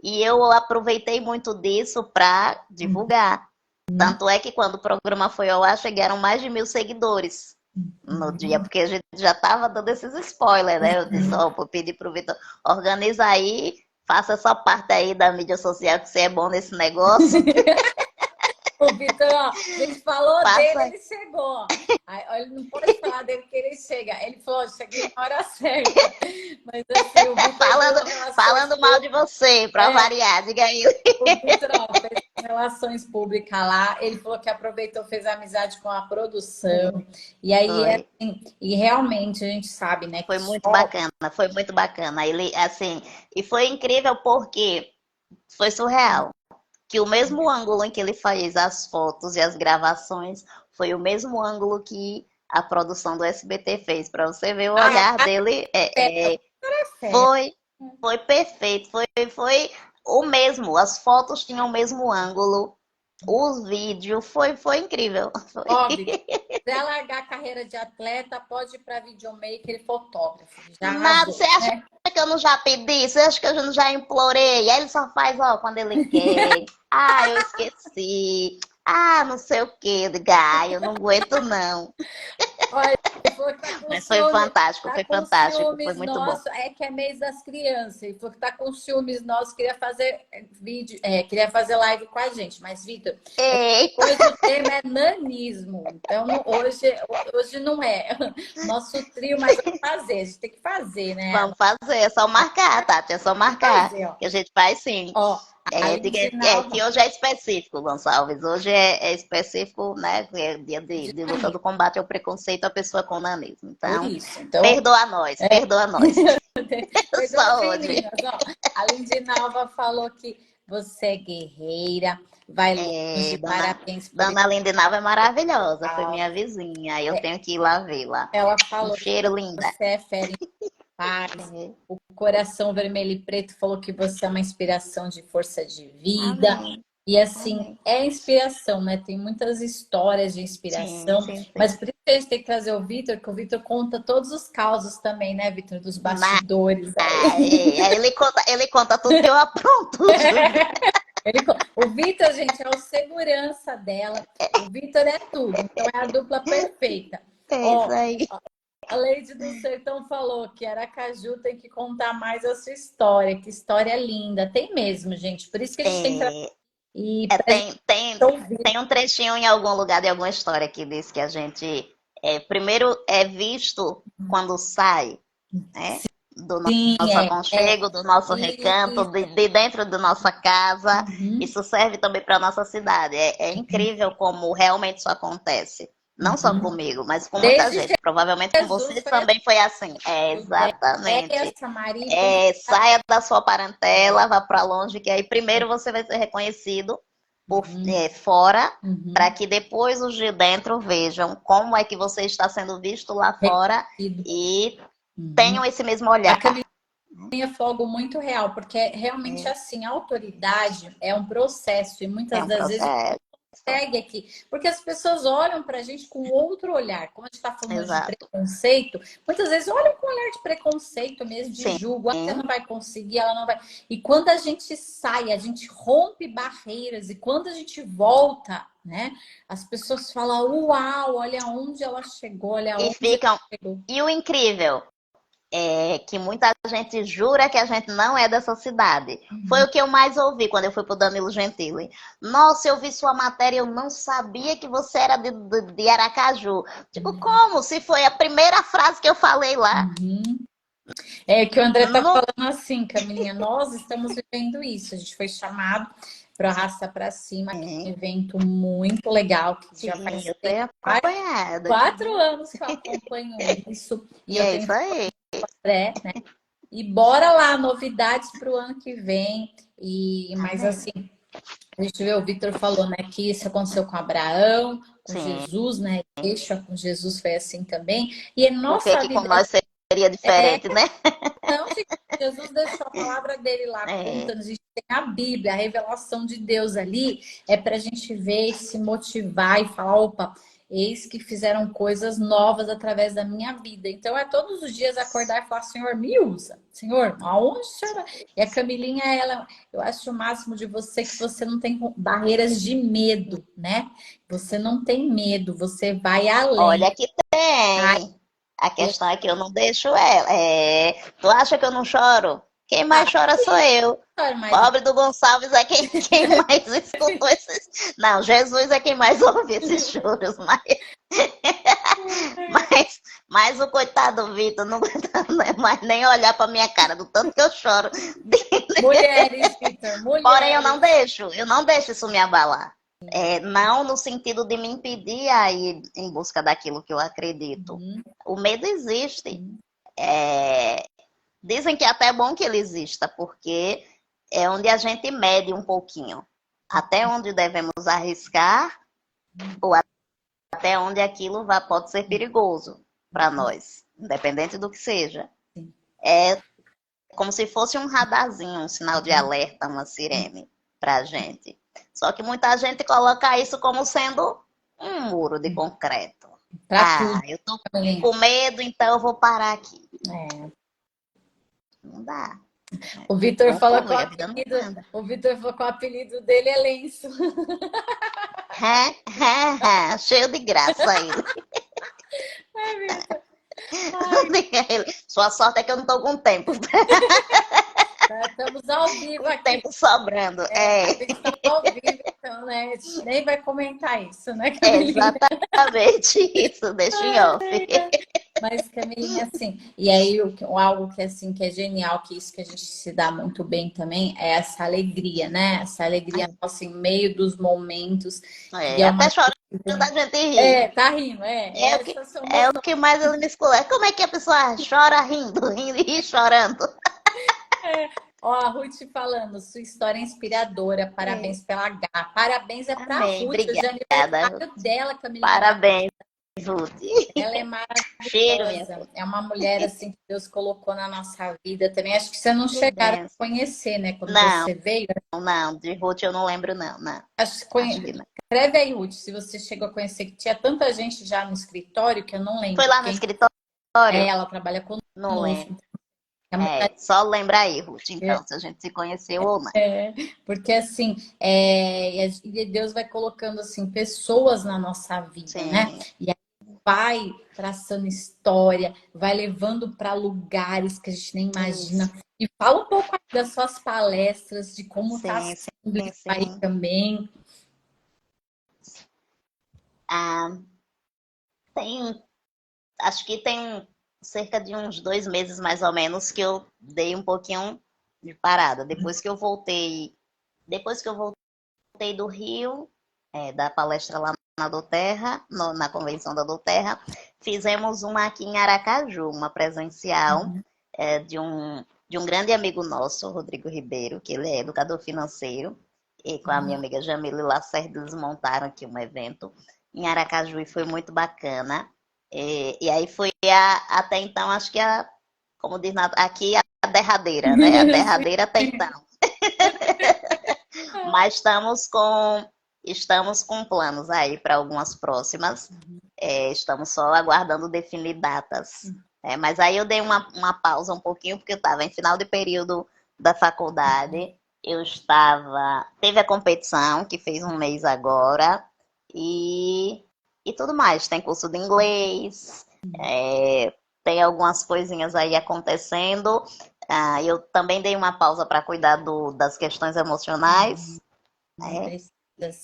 E eu aproveitei muito disso para divulgar. Tanto é que quando o programa foi ao ar, chegaram mais de 1.000 seguidores no dia, porque a gente já estava dando esses spoilers, né? Eu disse, ó, vou pedir pro Vitor, organiza aí, faça essa parte aí da mídia social, que você é bom nesse negócio. O Vitor, ó, a gente falou dele, Passa. ele chegou. Aí, ele não pode falar dele que ele chega. Ele falou, cheguei na hora certa. Mas assim, o Vitor falando mal de você, para variar, diga aí. O Vitor, ó, fez relações públicas lá. Ele falou que aproveitou, fez amizade com a produção. E aí, assim, e realmente a gente sabe, né? Foi muito bacana, foi muito bacana. Ele, assim, e foi incrível porque foi surreal. Que o mesmo ângulo em que ele fez as fotos e as gravações foi o mesmo ângulo que a produção do SBT fez. Para você ver o olhar dele, foi perfeito, foi o mesmo. As fotos tinham o mesmo ângulo, os vídeos, foi incrível. Óbvio, para largar a carreira de atleta, pode ir para videomaker e fotógrafo. Nada, você acha que eu não já pedi? Você acha que eu não já implorei? Aí ele só faz, ó, quando ele quer. Eu esqueci. Não sei o quê. Eu não aguento, não. Olha, mas foi fantástico, foi fantástico, foi muito bom. É que é mês das crianças. Ele falou que tá com ciúmes nossos, queria fazer vídeo, queria fazer live com a gente. Mas, Vitor, hoje o tema é nanismo. Então, hoje não é nosso trio, mas vamos fazer. A gente tem que fazer, né? Vamos fazer, é só marcar, Tati, é só marcar. Que a gente faz sim. Que hoje é específico, Gonçalves. Hoje é específico, né? É dia de luta do combate ao preconceito à pessoa com nanismo. Então, perdoa nós, perdoa nós. Só hoje. Meninas, a Lindinalva falou que você é guerreira, vai longe, parabéns. Dona Lindinalva é maravilhosa, foi minha vizinha. Eu tenho que ir lá vê-la. Ela falou cheiro linda. Você é fera. O Coração Vermelho e Preto falou que você é uma inspiração de força de vida. Amém. E assim, é inspiração, né? Tem muitas histórias de inspiração. Sim. Mas por isso que a gente tem que trazer o Vitor, que o Vitor conta todos os causos também, né, Vitor? Dos bastidores. Ele conta tudo que eu apronto. O Vitor, gente, é o segurança dela. O Vitor é tudo. Então é a dupla perfeita. Isso aí. A Leide do Sertão falou que Aracaju tem que contar mais a sua história. Que história linda. Tem mesmo, gente. Por isso que a gente tem um trechinho em algum lugar de alguma história que diz que a gente primeiro é visto quando sai, né? Do nosso aconchego, do nosso recanto, de dentro da nossa casa. Isso serve também para a nossa cidade. É incrível como realmente isso acontece. Não só comigo, mas com muita gente. Provavelmente com você também foi assim. Exatamente. Saia da sua parentela, vá para longe, que aí primeiro você vai ser reconhecido fora, para Uhum. que depois os de dentro vejam como é que você está sendo visto lá fora Reconhecido. e Uhum. tenham esse mesmo A olhar. Camilinha foi algo muito real, porque realmente É, assim, a autoridade é um processo e é muitas um das vezes processo. segue aqui, porque as pessoas olham para a gente com outro olhar. Como a gente está falando hoje de Exato. preconceito, muitas vezes olham com um olhar de preconceito mesmo, de Sim. julgo, "Ah, você não vai conseguir, ela não vai." E quando a gente sai, a gente rompe barreiras, e quando a gente volta, né, as pessoas falam, uau, olha onde ela chegou, olha E onde ela ficam. chegou. E o incrível é que muita gente jura que a gente não é dessa cidade. Foi Uhum. o que eu mais ouvi quando eu fui pro Danilo Gentili. Nossa, eu vi sua matéria, eu não sabia que você era de Aracaju. Digo, como? Se foi a primeira frase que eu falei lá. Uhum. É que o André tá No... falando assim, Camilinha, nós estamos vivendo isso. A gente foi chamado para Raça para Cima, que é um Sim, evento muito legal, que já sim, faz eu tenho quase acompanhado. 4 anos que eu acompanho isso. E E eu é tenho isso aí. André, né? E bora lá, novidades para o ano que vem. Mas Amém. assim, a gente vê, o Vitor falou, né, que isso aconteceu com Abraão, com Sim. Jesus, né? Deixa com Jesus foi assim também. E a Por que nossa que com vida nós seria diferente, né? não, gente, Jesus deixou a palavra dele lá É, contando. A gente tem a Bíblia, a revelação de Deus ali, é para a gente ver e se motivar e falar: opa, eis que fizeram coisas novas através da minha vida. Então é todos os dias acordar e falar: Senhor, me usa. Senhor, aonde será? E a Camilinha, ela, eu acho o máximo de você que você não tem barreiras de medo, né? Você não tem medo, você vai além. olha que tem. A questão é que eu não deixo ela. É, tu acha que eu não choro? Quem mais Ah, chora sou eu. mas Pobre do Gonçalves é quem mais escutou esses. Não, Jesus é quem mais ouve esses choros, mas o coitado do Vitor não aguenta mais nem olhar pra minha cara, do tanto que eu choro. mulheres, Vitor, Porém, mulheres. eu não deixo isso me abalar. É, não no sentido de me impedir a ir em busca daquilo que eu acredito. Uhum, O medo existe. uhum, É, dizem que é até bom que ele exista, porque é onde a gente mede um pouquinho. Até onde devemos arriscar, ou até onde aquilo pode ser perigoso para nós, independente do que seja. sim, É como se fosse um radarzinho, um sinal de uhum. alerta, uma sirene para a gente. Só que muita gente coloca isso como sendo um muro de concreto. Para Ah, tudo, eu tô Camelinha. com medo, então eu vou parar aqui. É. Não dá. O Vitor fala que Conclui, a vida não anda. o Vitor falou que o apelido dele é lenço. Cheio de graça ele. Ai, Vitor. Ai, Sua sorte é que eu não tô com tempo. estamos ao vivo Com aqui. tempo sobrando. A gente está ao vivo, então, né? A gente nem vai comentar isso, né, É Camelinha? exatamente isso. Deixa em off. Mas, Camilinha, assim, e aí algo que assim que é genial, que isso que a gente se dá muito bem também, é essa alegria, né? Essa alegria nossa em meio dos momentos, que é Até uma chorando coisa. a gente ri. É, tá rindo, É o que, essas são é o emoções. que mais ele me escolhe. Como é que a pessoa chora rindo, rindo e chorando? Ó, a Ruth falando, sua história é inspiradora, É. parabéns pela H. Parabéns é pra Amém. Ruth, hoje é Obrigada, Ruth. aniversário dela, Camilinha. Parabéns, Ruth. Ela é Cheiro, minha maravilhosa. filha. É uma mulher assim que Deus colocou na nossa vida também. Acho que você não Que chegaram a benção. conhecer, né? Quando Não, você veio. não. De Ruth eu não lembro, não. Não. Acho que Acho que não. escreve aí, Ruth, se você chegou a conhecer, que tinha tanta gente já no escritório que eu não Foi lembro. lá no escritório? Ela trabalha Não lembro. conosco. É uma É, só lembra aí, Ruth, mulher- então, se a gente se conheceu ou não. porque assim, e Deus vai colocando assim pessoas na nossa vida, né? Sim, E aí vai traçando história, vai levando para lugares que a gente nem imagina. isso. E fala um pouco aí das suas palestras, de como tá Sim, sendo sim, isso aí sim. também. Ah, tem, acho que tem cerca de uns 2 meses, mais ou menos, que eu dei um pouquinho de parada. Depois que eu voltei do Rio, da palestra lá na Doterra, na convenção da Doterra, fizemos uma aqui em Aracaju, uma presencial, Uhum. de um grande amigo nosso, Rodrigo Ribeiro, que ele é educador financeiro, e com a minha amiga Jamila Lacerda, eles montaram aqui um evento em Aracaju e foi muito bacana. E aí foi até então, acho que como diz aqui, a derradeira, né? A derradeira até então. Mas estamos com planos aí para algumas próximas. Estamos só aguardando definir datas. Mas aí eu dei uma pausa um pouquinho, porque eu estava em final de período da faculdade. Teve a competição, que fez um mês agora, e tudo mais. Tem curso de inglês, tem algumas coisinhas aí acontecendo. Eu também dei uma pausa para cuidar das questões emocionais, né?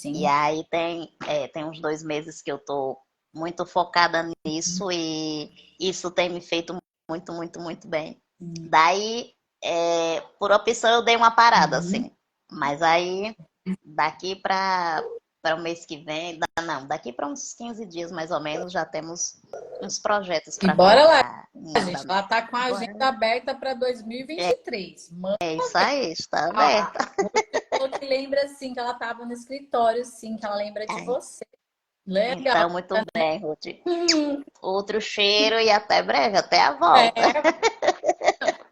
E aí tem uns 2 meses que eu tô muito focada nisso e isso tem me feito muito, muito, muito bem. Daí, por opção, eu dei uma parada, assim. Mas aí, daqui para o mês que vem, daqui para uns 15 dias mais ou menos, já temos uns projetos para bora lá, colocar gente. Ela tá com a agenda aberta para 2023. É isso aí, está aberta. Falou que lembra, assim, que ela tava no escritório, sim, que ela lembra de você. Legal. Então, muito bem, Ruth. Outro cheiro e até breve, até a volta.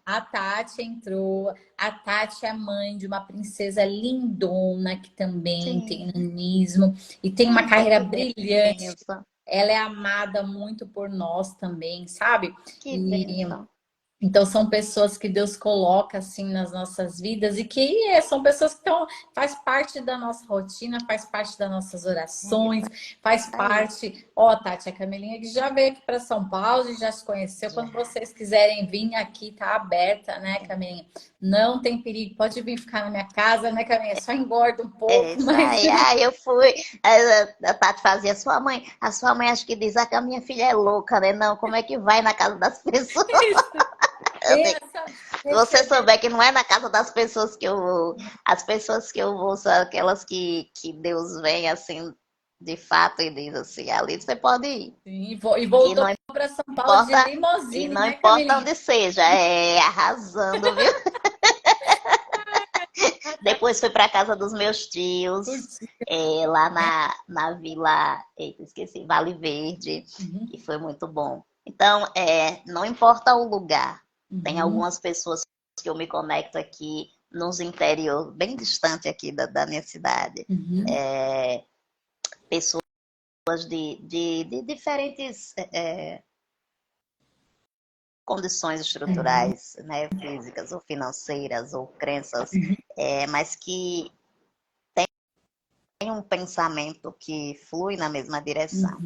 A Tati entrou. A Tati é mãe de uma princesa lindona que também tem nanismo e tem uma carreira brilhante. Ela é amada muito por nós também, sabe? Que bênção. Então são pessoas que Deus coloca assim nas nossas vidas e que são pessoas que faz parte da nossa rotina, faz parte das nossas orações, faz parte. Ó, Tati, a Camilinha que já veio aqui para São Paulo e já se conheceu. Quando vocês quiserem vir aqui, tá aberta, né, Camilinha? Não tem perigo, pode vir ficar na minha casa, né, Camilinha? Só engorda um pouco, mas Aí eu fui, a Tati fazia, a sua mãe acho que diz, que a minha filha é louca, né? Não, como é que vai na casa das pessoas? Se você souber que não é na casa das pessoas que eu vou, as pessoas que eu vou são aquelas que Deus vem assim, de fato, e diz assim, ali você pode ir. E voltou para São Paulo de limousine, e não né, importa Camilinha? onde seja, arrasando, viu? Depois fui para casa dos meus tios, lá na vila, esqueci, Vale Verde, que foi muito bom. Então, não importa o lugar, tem algumas pessoas que eu me conecto aqui nos interior, bem distante aqui da minha cidade. Pessoas de diferentes condições estruturais, né, físicas ou financeiras ou crenças, mas que tem um pensamento que flui na mesma direção.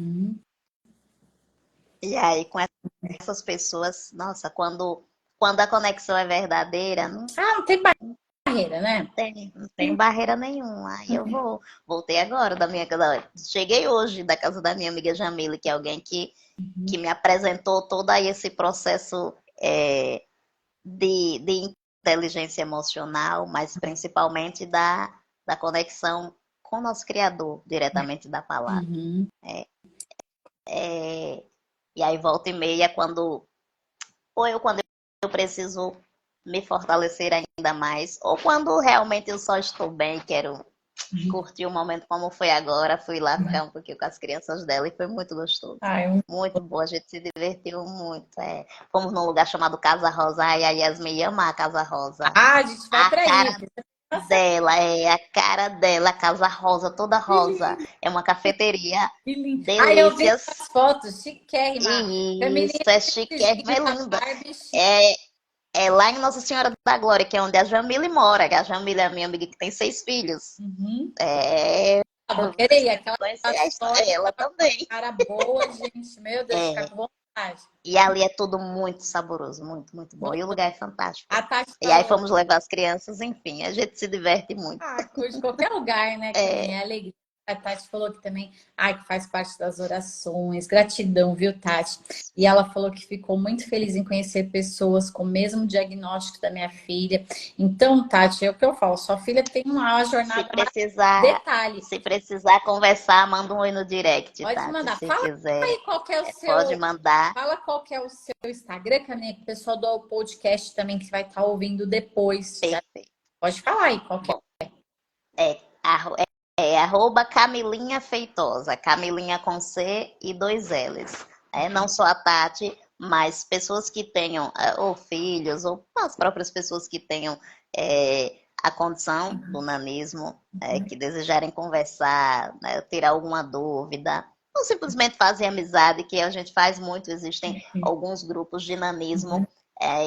E aí, com essas pessoas, nossa, quando a conexão é verdadeira, não tem barreira, né? Não tem barreira nenhuma. Aí eu voltei agora da minha casa. Cheguei hoje da casa da minha amiga Jamila, que é alguém que me apresentou todo aí esse processo de inteligência emocional, mas principalmente da conexão com o nosso Criador, diretamente da palavra. E aí, volta e meia, quando eu preciso me fortalecer ainda mais, ou quando realmente eu só estou bem e quero curtir o momento como foi agora, fui lá ficar um pouquinho com as crianças dela e foi muito gostoso. Muito bom, a gente se divertiu muito. Fomos num lugar chamado Casa Rosa, e a Yasmin ama a Casa Rosa. A gente vai pra aí. Dela, a cara dela, a Casa Rosa, toda rosa. É uma cafeteria. Delícias. Eu vi as fotos, chiquérrima. Isso, é chiquérrima, é linda. É lá em Nossa Senhora da Glória, que é onde a Jamile mora. A Jamile é a minha amiga que tem 6 filhos. Eu queria aquela história, ela também. Cara boa, gente. Meu Deus, fica com vontade. E ali é tudo muito saboroso, muito, muito bom. E o lugar é fantástico. E aí fomos levar as crianças, enfim, a gente se diverte muito. Curte qualquer lugar, né? Que é alegria. A Tati falou que também, que faz parte das orações. Gratidão, viu, Tati? E ela falou que ficou muito feliz em conhecer pessoas com o mesmo diagnóstico da minha filha. Então, Tati, é o que eu falo, sua filha tem uma jornada. Se precisar conversar, manda um oi no direct, pode Tati, mandar. se Fala quiser. Aí qual que é o seu... Pode mandar. Fala qual que é o seu Instagram, que o pessoal do podcast também que vai estar ouvindo depois. Perfeito. Pode falar aí qual que é. arro- arroba Camilinha Feitosa, Camilinha com C e dois L's. Não só a Tati, mas pessoas que tenham, ou filhos, ou as próprias pessoas que tenham a condição do nanismo, que desejarem conversar, né, ter alguma dúvida, ou simplesmente fazer amizade, que a gente faz muito, existem alguns grupos de nanismo.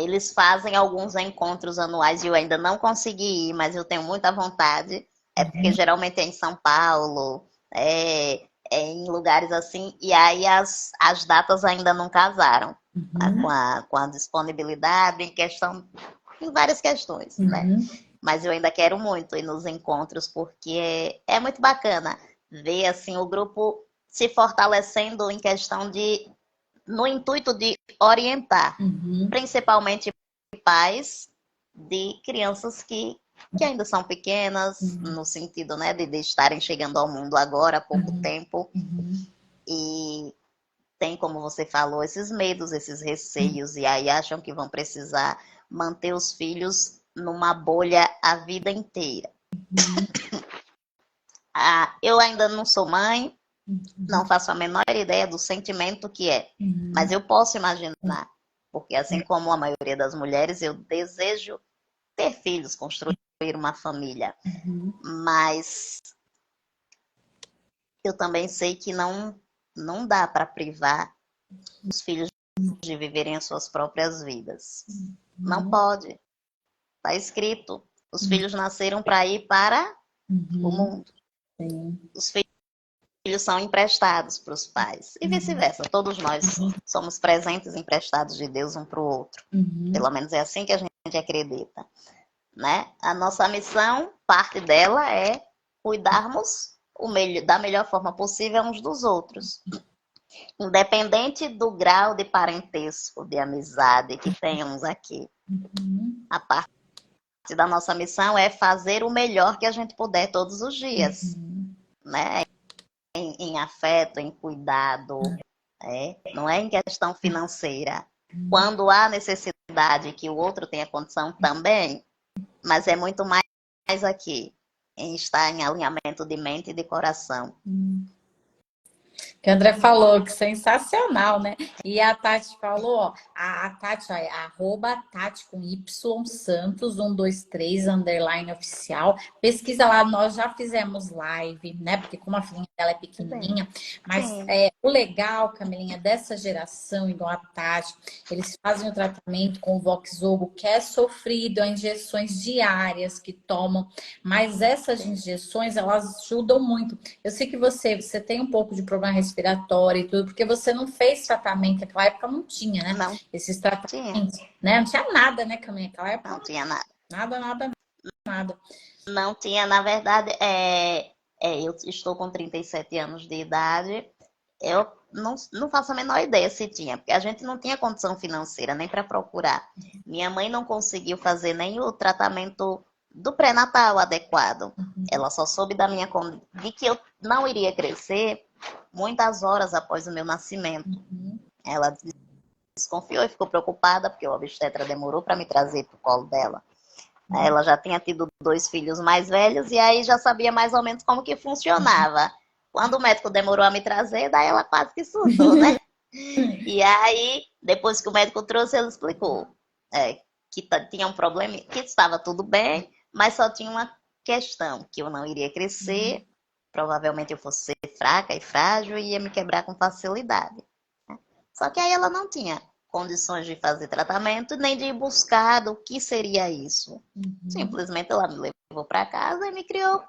Eles fazem alguns encontros anuais e eu ainda não consegui ir, mas eu tenho muita vontade. Porque geralmente é em São Paulo, em lugares assim, e aí as datas ainda não casaram, né, com a disponibilidade em várias questões, né? Mas eu ainda quero muito ir nos encontros, porque é muito bacana ver assim o grupo se fortalecendo em questão no intuito de orientar, principalmente pais de crianças que ainda são pequenas, no sentido, né, de estarem chegando ao mundo agora há pouco tempo. E tem, como você falou, esses medos, esses receios, e aí acham que vão precisar manter os filhos numa bolha a vida inteira. Eu ainda não sou mãe, não faço a menor ideia do sentimento que é, mas eu posso imaginar, porque assim como a maioria das mulheres, eu desejo ter filhos, construir uma família, mas eu também sei que não dá para privar os filhos de viverem as suas próprias vidas. Não pode. Está escrito. Os filhos nasceram para ir para o mundo. Os filhos são emprestados para os pais. E vice-versa. Todos nós somos presentes emprestados de Deus um para o outro. Pelo menos é assim que a gente acredita. Né? A nossa missão, parte dela é cuidarmos da melhor forma possível uns dos outros. Independente do grau de parentesco, de amizade que tenhamos aqui. A parte da nossa missão é fazer o melhor que a gente puder todos os dias. Né? Em afeto, em cuidado. Não é em questão financeira. Quando há necessidade que o outro tenha condição também, mas é muito mais aqui, em estar em alinhamento de mente e de coração. Que o André falou, que sensacional, né? E a Tati falou, ó, a Tati, ó, é arroba Tati com Y Santos 123 underline oficial. Pesquisa lá, nós já fizemos live, né? Porque como a filhinha dela é pequenininha, mas o legal, Camilinha, dessa geração, igual a Tati, eles fazem o tratamento com o Voxzogo, que é sofrido, é injeções diárias que tomam, mas essas injeções, elas ajudam muito. Eu sei que você tem um pouco de problema respiratório e tudo, porque você não fez tratamento, naquela época não tinha, né? Não. Esses tratamentos, né? Não tinha nada, né, Caminha? Naquela época não tinha nada. Nada. Não tinha, na verdade, eu estou com 37 anos de idade, eu não faço a menor ideia se tinha, porque a gente não tinha condição financeira nem para procurar. Minha mãe não conseguiu fazer nem o tratamento do pré-natal adequado. Ela só soube de que eu não iria crescer muitas horas após o meu nascimento. Ela desconfiou e ficou preocupada, porque o obstetra demorou para me trazer para o colo dela. Ela já tinha tido 2 filhos mais velhos e aí já sabia mais ou menos como que funcionava. Quando o médico demorou a me trazer, daí ela quase que surtou, né? E aí, depois que o médico trouxe, ele explicou que tinha um problema, que estava tudo bem, mas só tinha uma questão, que eu não iria crescer, provavelmente eu fosse ser fraca e frágil e ia me quebrar com facilidade. Só que aí ela não tinha condições de fazer tratamento, nem de ir buscar do que seria isso. Simplesmente ela me levou para casa e me criou,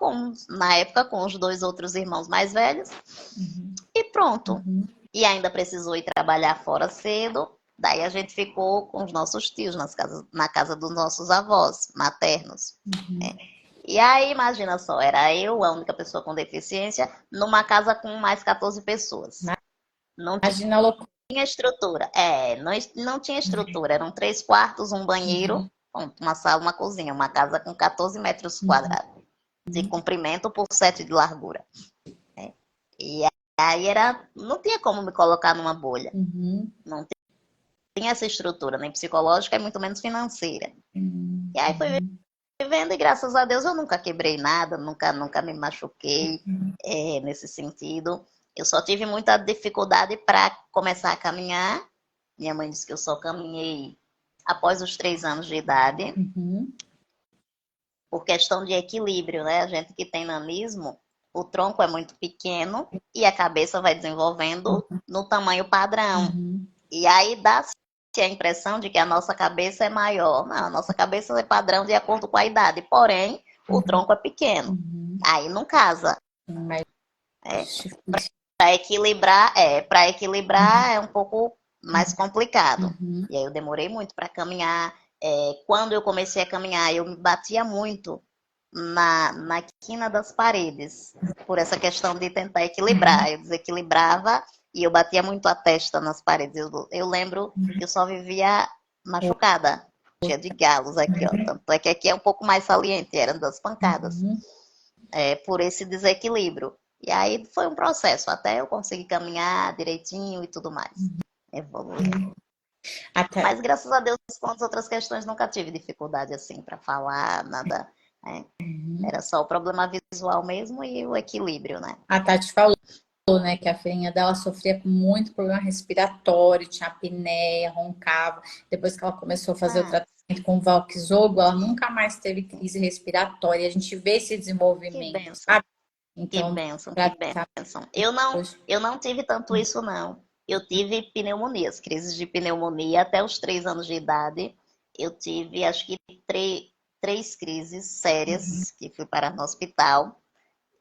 na época, com os 2 outros irmãos mais velhos. E pronto. E ainda precisou ir trabalhar fora cedo. Daí a gente ficou com os nossos tios na casa dos nossos avós maternos. E aí, imagina só, era eu, a única pessoa com deficiência, numa casa com mais 14 pessoas. Não Imagina a loucura. Tinha estrutura. Não tinha estrutura. Eram 3 quartos, um banheiro, uma sala, uma cozinha. Uma casa com 14 metros quadrados de comprimento por 7 de largura. E aí não tinha como me colocar numa bolha. Não tinha essa estrutura, nem psicológica e muito menos financeira. E aí foi vivendo e graças a Deus eu nunca quebrei nada, nunca me machuquei nesse sentido. Eu só tive muita dificuldade para começar a caminhar. Minha mãe disse que eu só caminhei após os 3 anos de idade, Uhum. por questão de equilíbrio, né? A gente que tem nanismo, o tronco é muito pequeno e a cabeça vai desenvolvendo no tamanho padrão. Uhum. E aí dá-se a impressão de que a nossa cabeça é maior. Não, a nossa cabeça é padrão de acordo com a idade, porém, o tronco é pequeno. Uhum. Aí não casa. Mais É. difícil. Para equilibrar é um pouco mais complicado. Uhum. E aí eu demorei muito para caminhar. Quando eu comecei a caminhar, eu me batia muito na quina das paredes, por essa questão de tentar equilibrar. Eu desequilibrava e eu batia muito a testa nas paredes. Eu lembro que eu só vivia machucada, cheia de galos aqui, ó. Tanto é que aqui é um pouco mais saliente, eram das pancadas, Uhum. por esse desequilíbrio. E aí foi um processo, até eu conseguir caminhar direitinho e tudo mais. Evoluir. Até, Mas graças a Deus, com as outras questões, nunca tive dificuldade assim para falar, nada. Né? Era só o problema visual mesmo e o equilíbrio, né? a Tati falou, né, que a filhinha dela sofria com muito problema respiratório, tinha apneia, roncava. Depois que ela começou a fazer o Ah, tratamento com o Valxogo, ela nunca mais teve crise respiratória. A gente vê esse que desenvolvimento, benção, sabe? que Então, benção, que pra benção. Eu não tive tanto isso, não. Eu tive pneumonias, crises de pneumonia até os 3 anos de idade. Eu tive, acho que, três crises sérias que fui parar no hospital.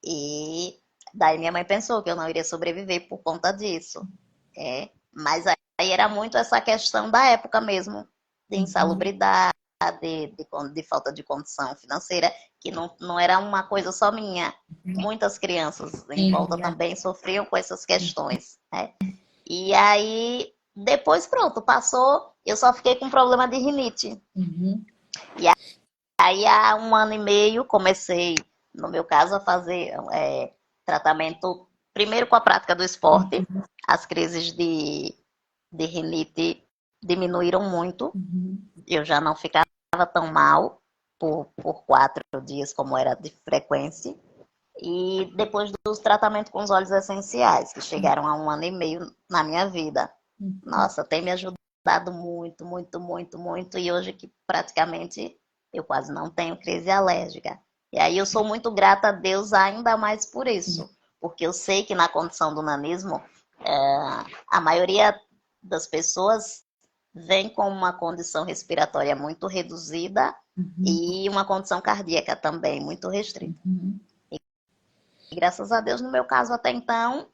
E daí minha mãe pensou que eu não iria sobreviver por conta disso. Mas aí era muito essa questão da época mesmo, de insalubridade, de falta de condição financeira, que não era uma coisa só minha. Muitas crianças em volta família. também sofriam com essas questões. Né? E aí, depois, pronto, passou, eu só fiquei com problema de rinite. Uhum. Aí, há 1 ano e meio, comecei, no meu caso, a fazer tratamento, primeiro com a prática do esporte. As crises de rinite diminuíram muito. Uhum. Eu já não ficava tão mal por 4 dias, como era de frequência. E depois do tratamento com os óleos essenciais, que chegaram a 1 ano e meio na minha vida. Nossa, tem me ajudado muito, muito, muito, muito. E hoje que praticamente eu quase não tenho crise alérgica. E aí eu sou muito grata a Deus ainda mais por isso. Porque eu sei que na condição do nanismo, a maioria das pessoas vem com uma condição respiratória muito reduzida e uma condição cardíaca também muito restrita. Uhum. E graças a Deus, no meu caso até então,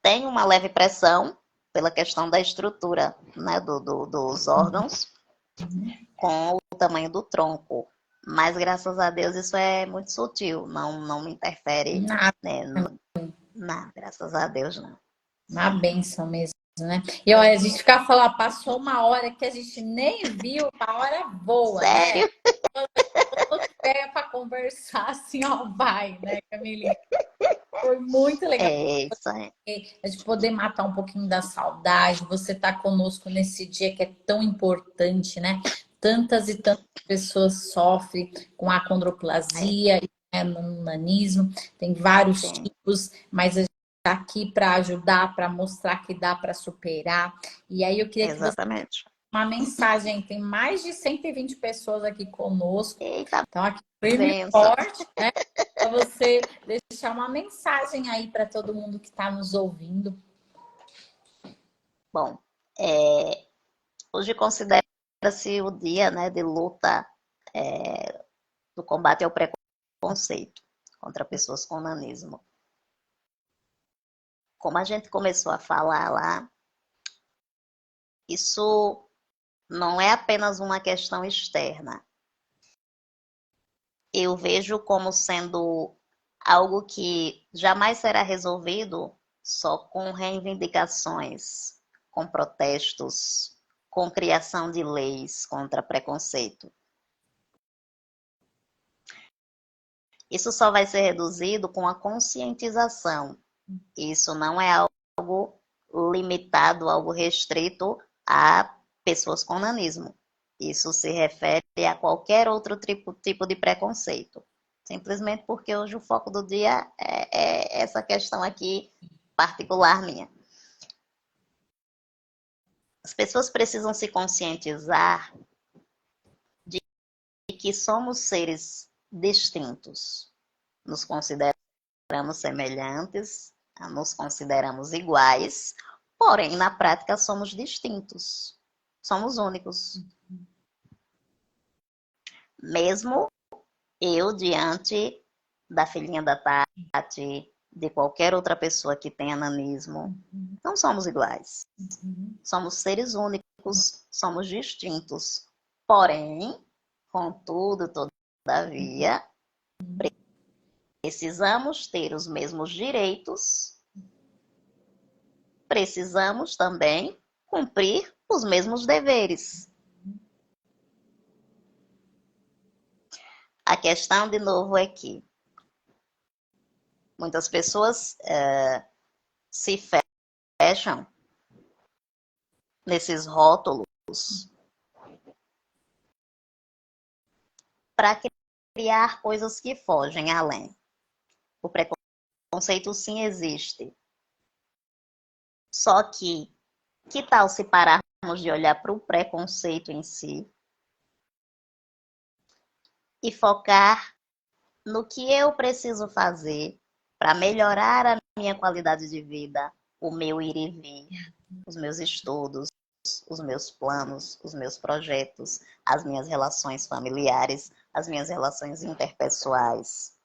tem uma leve pressão pela questão da estrutura, né, dos órgãos com o tamanho do tronco. Mas graças a Deus isso é muito sutil, não me interfere, Nada, né? Não, graças a Deus não. uma benção mesmo, né? E olha, a gente fica falando, passou uma hora que a gente nem viu, a hora voa, né? Sério? Quando tiver para conversar, assim, ó, vai, né, Camilinha? Foi muito legal É isso aí. a gente poder matar um pouquinho da saudade, você tá conosco nesse dia que é tão importante, né? Tantas e tantas pessoas sofrem com a acondroplasia, né, no nanismo, tem vários Sim, tipos, mas a gente está aqui para ajudar, para mostrar que dá para superar. E aí eu queria que você exatamente. uma mensagem, tem mais de 120 pessoas aqui conosco, Eita, então aqui firme e benção. forte, né? Para você deixar uma mensagem aí para todo mundo que está nos ouvindo. Bom, hoje considera-se o dia, né, de luta do combate ao preconceito contra pessoas com nanismo. Como a gente começou a falar lá, isso não é apenas uma questão externa. Eu vejo como sendo algo que jamais será resolvido só com reivindicações, com protestos, com criação de leis contra preconceito. Isso só vai ser reduzido com a conscientização. Isso não é algo limitado, algo restrito a pessoas com nanismo. Isso se refere a qualquer outro tipo de preconceito. Simplesmente porque hoje o foco do dia é essa questão aqui particular minha. As pessoas precisam se conscientizar de que somos seres distintos. Nos consideramos semelhantes, nos consideramos iguais, porém, na prática, somos distintos. Somos únicos. Mesmo eu, diante da filhinha da Tati, de qualquer outra pessoa que tenha nanismo, não somos iguais. Somos seres únicos, somos distintos. Porém, contudo, todavia, precisamos ter os mesmos direitos, precisamos também cumprir os mesmos deveres. A questão, de novo, é que muitas pessoas se fecham nesses rótulos para criar coisas que fogem além. O preconceito sim existe. Só que tal se pararmos de olhar para o preconceito em si e focar no que eu preciso fazer para melhorar a minha qualidade de vida, o meu ir e vir, os meus estudos, os meus planos, os meus projetos, as minhas relações familiares, as minhas relações interpessoais.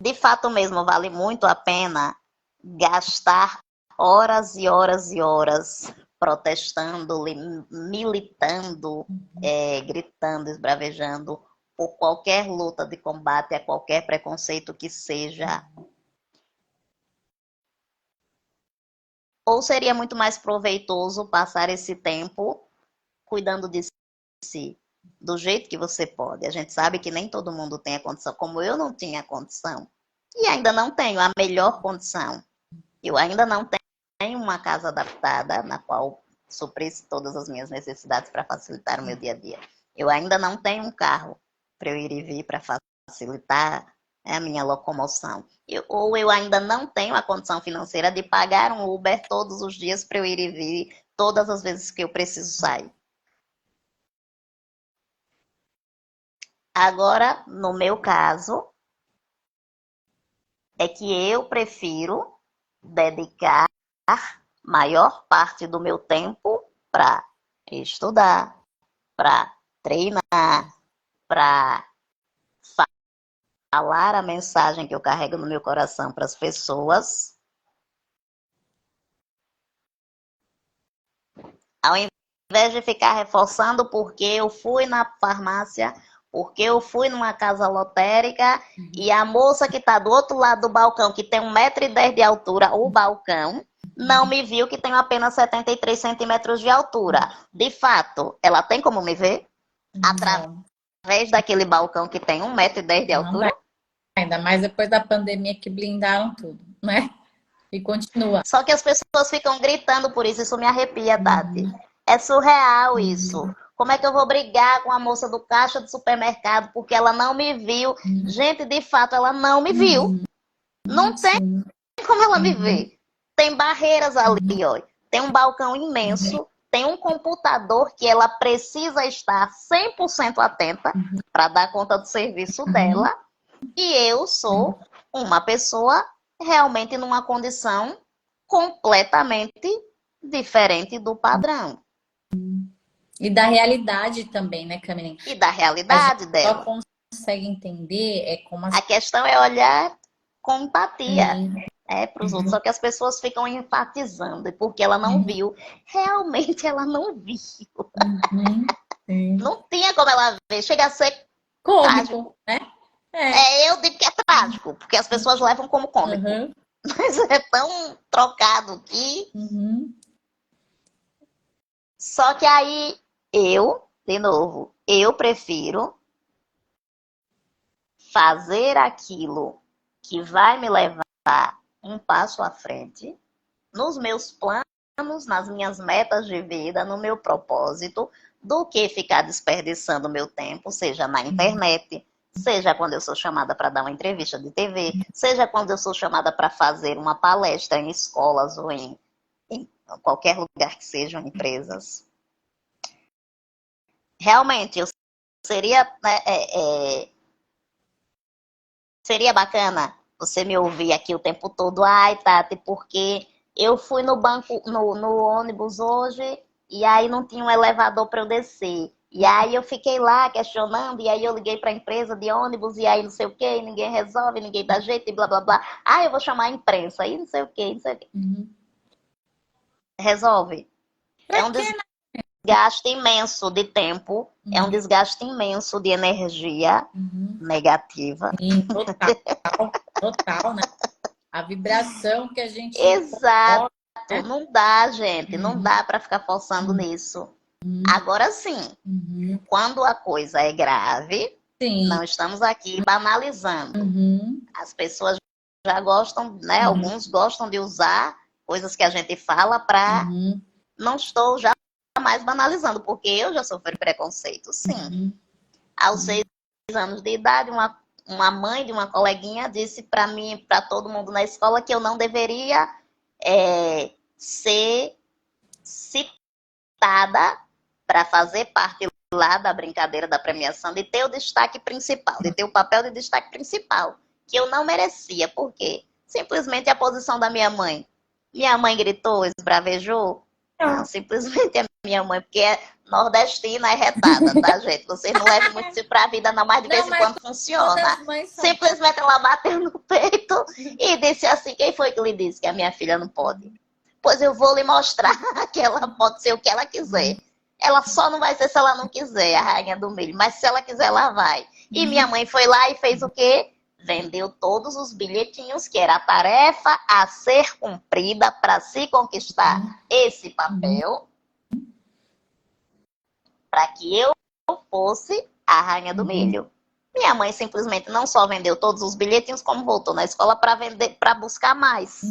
De fato mesmo, vale muito a pena gastar horas e horas e horas protestando, militando, gritando, esbravejando por qualquer luta de combate a qualquer preconceito que seja. Ou seria muito mais proveitoso passar esse tempo cuidando de si, do jeito que você pode. A gente sabe que nem todo mundo tem a condição, como eu não tinha a condição. E ainda não tenho a melhor condição. Eu ainda não tenho uma casa adaptada na qual suprisse todas as minhas necessidades para facilitar o meu dia a dia. Eu ainda não tenho um carro para eu ir e vir para facilitar a minha locomoção. Ou eu ainda não tenho a condição financeira de pagar um Uber todos os dias para eu ir e vir todas as vezes que eu preciso sair. Agora, no meu caso, é que eu prefiro dedicar maior parte do meu tempo para estudar, para treinar, para falar a mensagem que eu carrego no meu coração para as pessoas, ao invés de ficar reforçando porque eu fui na farmácia, porque eu fui numa casa lotérica e a moça que está do outro lado do balcão, que tem 1,10 m de altura, o balcão, não me viu que tenho apenas 73 centímetros de altura. De fato, ela tem como me ver? Através daquele balcão que tem 1,10 m de altura? Ainda mais depois da pandemia que blindaram tudo, né? E continua. Só que as pessoas ficam gritando por isso me arrepia, Tati. É surreal isso. Como é que eu vou brigar com a moça do caixa do supermercado porque ela não me viu? Gente, de fato, ela não me viu. Não tem como ela me ver. Tem barreiras ali, ó. Tem um balcão imenso, tem um computador que ela precisa estar 100% atenta para dar conta do serviço dela. E eu sou uma pessoa realmente numa condição completamente diferente do padrão. E da realidade também, né, Camille? E da realidade dela. Só consegue entender como a questão é olhar com empatia para os outros. Só que as pessoas ficam enfatizando, e porque ela não viu. Realmente ela não viu. Não tinha como ela ver. Chega a ser cômico, né? Eu digo que é trágico, porque as pessoas levam como cômico. Mas é tão trocado que... Só que aí de novo, eu prefiro fazer aquilo que vai me levar um passo à frente nos meus planos nas minhas metas de vida, no meu propósito, do que ficar desperdiçando meu tempo, seja na internet, seja quando eu sou chamada para dar uma entrevista de TV, seja quando eu sou chamada para fazer uma palestra em escolas ou em qualquer lugar que sejam empresas. Realmente, eu seria, seria bacana você me ouvir aqui o tempo todo. Ai, Tati, porque eu fui no banco, no ônibus hoje, e aí não tinha um elevador para eu descer. E aí eu fiquei lá questionando, e aí eu liguei para a empresa de ônibus, e aí não sei o quê, e ninguém resolve, ninguém dá jeito, e blá, blá, blá. Ah, eu vou chamar a imprensa, e não sei o quê, não sei o quê. Resolve. É um desgaste imenso de tempo, é um desgaste imenso de energia negativa. Sim, total, né? A vibração que a gente... Exato. Não dá, gente. Não dá para ficar forçando nisso. Agora sim, quando a coisa é grave, não estamos aqui banalizando. As pessoas já gostam, né? Alguns gostam de usar coisas que a gente fala para... Não estou jamais banalizando, porque eu já sofri preconceito, sim. Aos 6 anos de idade, uma mãe de uma coleguinha disse para mim, para todo mundo na escola, que eu não deveria ser citada para fazer parte lá da brincadeira da premiação, de ter o destaque principal, de ter o papel de destaque principal, que eu não merecia. Por quê? Simplesmente a posição da minha mãe. Minha mãe gritou, esbravejou? Não, simplesmente a minha mãe, porque é nordestina, é retada, tá, gente? Vocês não levam muito isso pra vida, não, mas de vez em quando funciona. Simplesmente ela bateu no peito e disse assim: quem foi que lhe disse que a minha filha não pode? Pois eu vou lhe mostrar que ela pode ser o que ela quiser. Ela só não vai ser se ela não quiser, a rainha do milho, mas se ela quiser, ela vai. E minha mãe foi lá e fez o quê? Vendeu todos os bilhetinhos, que era a tarefa a ser cumprida para se conquistar esse papel, para que eu fosse a rainha do milho. Minha mãe simplesmente não só vendeu todos os bilhetinhos, como voltou na escola para vender, para buscar mais.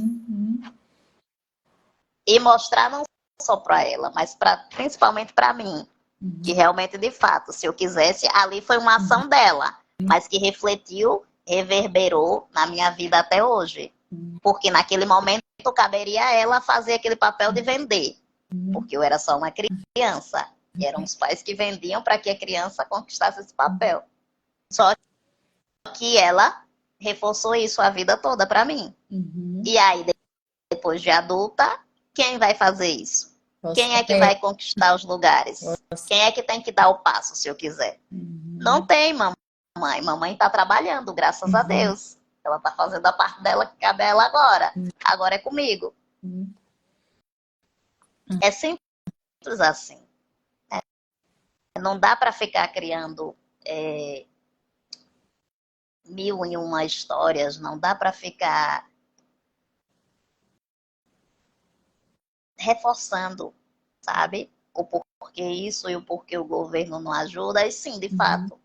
E mostrar não só para ela, mas principalmente para mim. Que realmente, de fato, se eu quisesse, ali foi uma ação dela, mas que refletiu, reverberou na minha vida até hoje. Porque naquele momento caberia a ela fazer aquele papel de vender. Porque eu era só uma criança. E eram os pais que vendiam para que a criança conquistasse esse papel. Só que ela reforçou isso a vida toda para mim. E aí, depois de adulta, quem vai fazer isso? Quem é que vai conquistar os lugares? Quem é que tem que dar o passo, se eu quiser? Não tem, mamãe. Mamãe está trabalhando, graças a Deus. Ela está fazendo a parte dela que cabe a ela agora. Agora é comigo. É simples assim. Não dá para ficar criando mil e uma histórias. Não dá para ficar reforçando, sabe? O porquê isso e o porquê o governo não ajuda. E sim, de fato,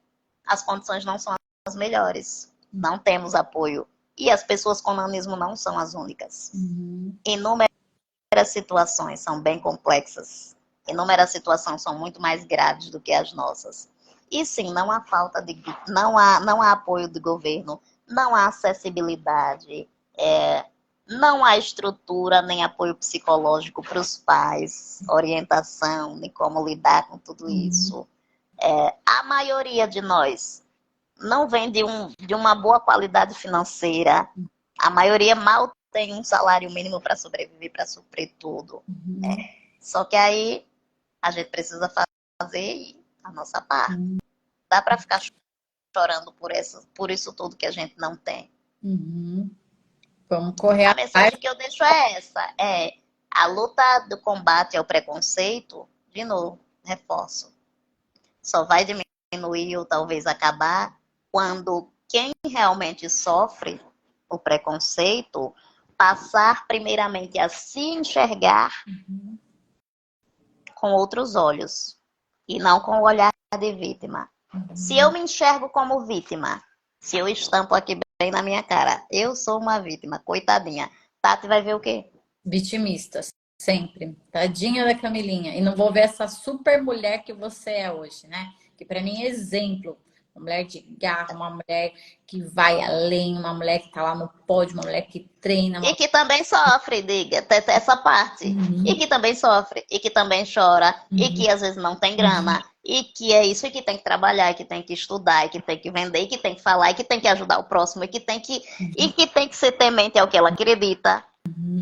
as condições não são as melhores. Não temos apoio. E as pessoas com nanismo não são as únicas. Inúmeras situações são bem complexas. Inúmeras situações são muito mais graves do que as nossas. E sim, não há falta de... Não há apoio do governo. Não há acessibilidade. Não há estrutura nem apoio psicológico para os pais, orientação, nem como lidar com tudo isso. A maioria de nós não vem de uma boa qualidade financeira. A maioria mal tem um salário mínimo para sobreviver, para suprir tudo. Só que aí a gente precisa fazer a nossa parte. Dá para ficar chorando por isso tudo que a gente não tem. Vamos correr A mensagem que eu deixo é essa. A luta do combate ao preconceito, de novo, reforço, só vai diminuir ou talvez acabar quando quem realmente sofre o preconceito passar primeiramente a se enxergar com outros olhos e não com o olhar de vítima. Se eu me enxergo como vítima, se eu estampo aqui bem na minha cara, eu sou uma vítima, coitadinha, Tati vai ver o quê? Vitimistas. Sempre. Tadinha da Camilinha. E não vou ver essa super mulher que você é hoje, né? Que para mim é exemplo. Uma mulher de garra, uma mulher que vai além, uma mulher que tá lá no pódio, uma mulher que treina. E que também sofre, diga, essa parte. E Uhum, que também sofre, e que também chora, e uhum, que às vezes não tem uhum, grana, e que é isso, e que tem que trabalhar, e que tem que estudar, e que tem que vender, e que tem que falar, e que tem que ajudar o próximo, e que tem que ser temente ao que ela acredita,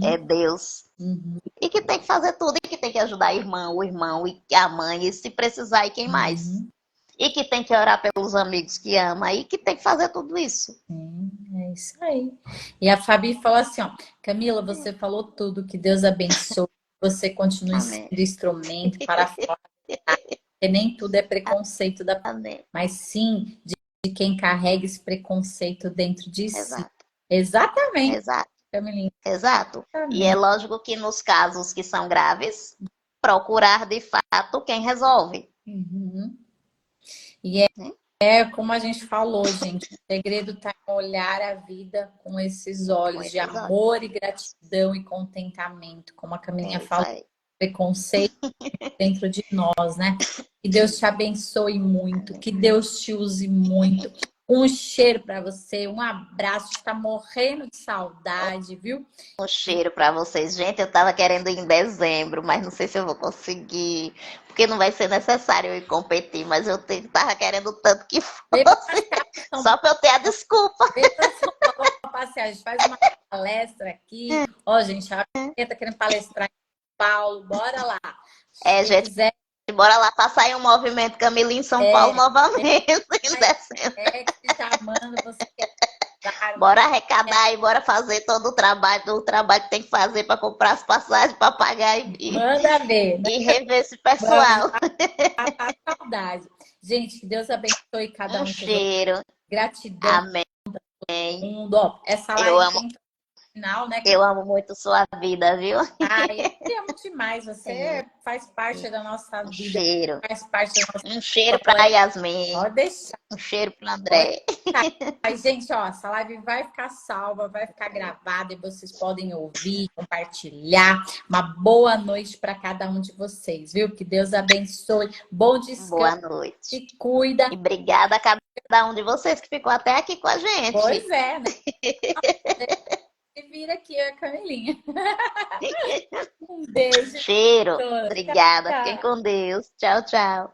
é uhum, Deus. uhum, E que tem que fazer tudo, e que tem que ajudar a irmã, o irmão, e a mãe, e se precisar, e quem mais. uhum. E que tem que orar pelos amigos que ama, e que tem que fazer tudo isso. Sim, é isso aí. E a Fabi falou assim, ó, Camila, você falou tudo, que Deus abençoe, que você continue sendo Amém. instrumento para fora, porque nem tudo é preconceito da, Amém. mas sim de quem carrega esse preconceito dentro de si. Exato, Exatamente, exato. Camilinha. Exato. E é Exatamente. lógico que nos casos que são graves, procurar de fato quem resolve. Uhum. E Né? é como a gente falou, gente, o segredo está em olhar a vida com esses Com olhos de esses olhos. amor e gratidão e contentamento, como a Camilinha É isso falou, aí. preconceito dentro de nós, né? Que Deus te abençoe muito, Amém. que Deus te use muito. Um cheiro para você, um abraço, está morrendo de saudade, viu? Um cheiro para vocês. Gente, eu tava querendo ir em dezembro, mas não sei se eu vou conseguir, porque não vai ser necessário eu ir competir, mas tava querendo tanto que Vem para fosse, passear em São só para eu ter a Paulo, desculpa. vem para São Paulo pra passear. A gente faz uma palestra aqui. Ó, gente, a Bia tá querendo palestrar em São Paulo, bora lá. Se É, você gente, quiser, bora lá passar em um movimento Camila em São Paulo é, novamente em dezembro. é que te chamando, você quer dar uma Bora arrecadar e bora fazer todo o trabalho que tem que fazer para comprar as passagens, para pagar manda ver, né? e rever esse Vamos pessoal. matar a saudade. Gente, que Deus abençoe cada Um um de vocês. cheiro. Gratidão, Amém. mundo. Ó, essa Eu live amo, tem final, né? eu amo muito sua vida, viu? Ai, eu te amo demais. Sim, Você faz parte da nossa um vida, cheiro. faz parte da nossa Um cheiro para história. Yasmin. Pode deixar, Um cheiro para pode André. deixar. Mas, gente, ó, essa live vai ficar salva, vai ficar gravada e vocês podem ouvir, compartilhar. Uma boa noite para cada um de vocês, viu? Que Deus abençoe. Bom Boa descanso, noite. se cuida. E obrigada a cada um de vocês que ficou até aqui com a gente. Pois é, né? Se vira aqui, a Camelinha. Um beijo. Cheiro. Tchau, Obrigada. Fiquem tchau. com Deus. Tchau, tchau.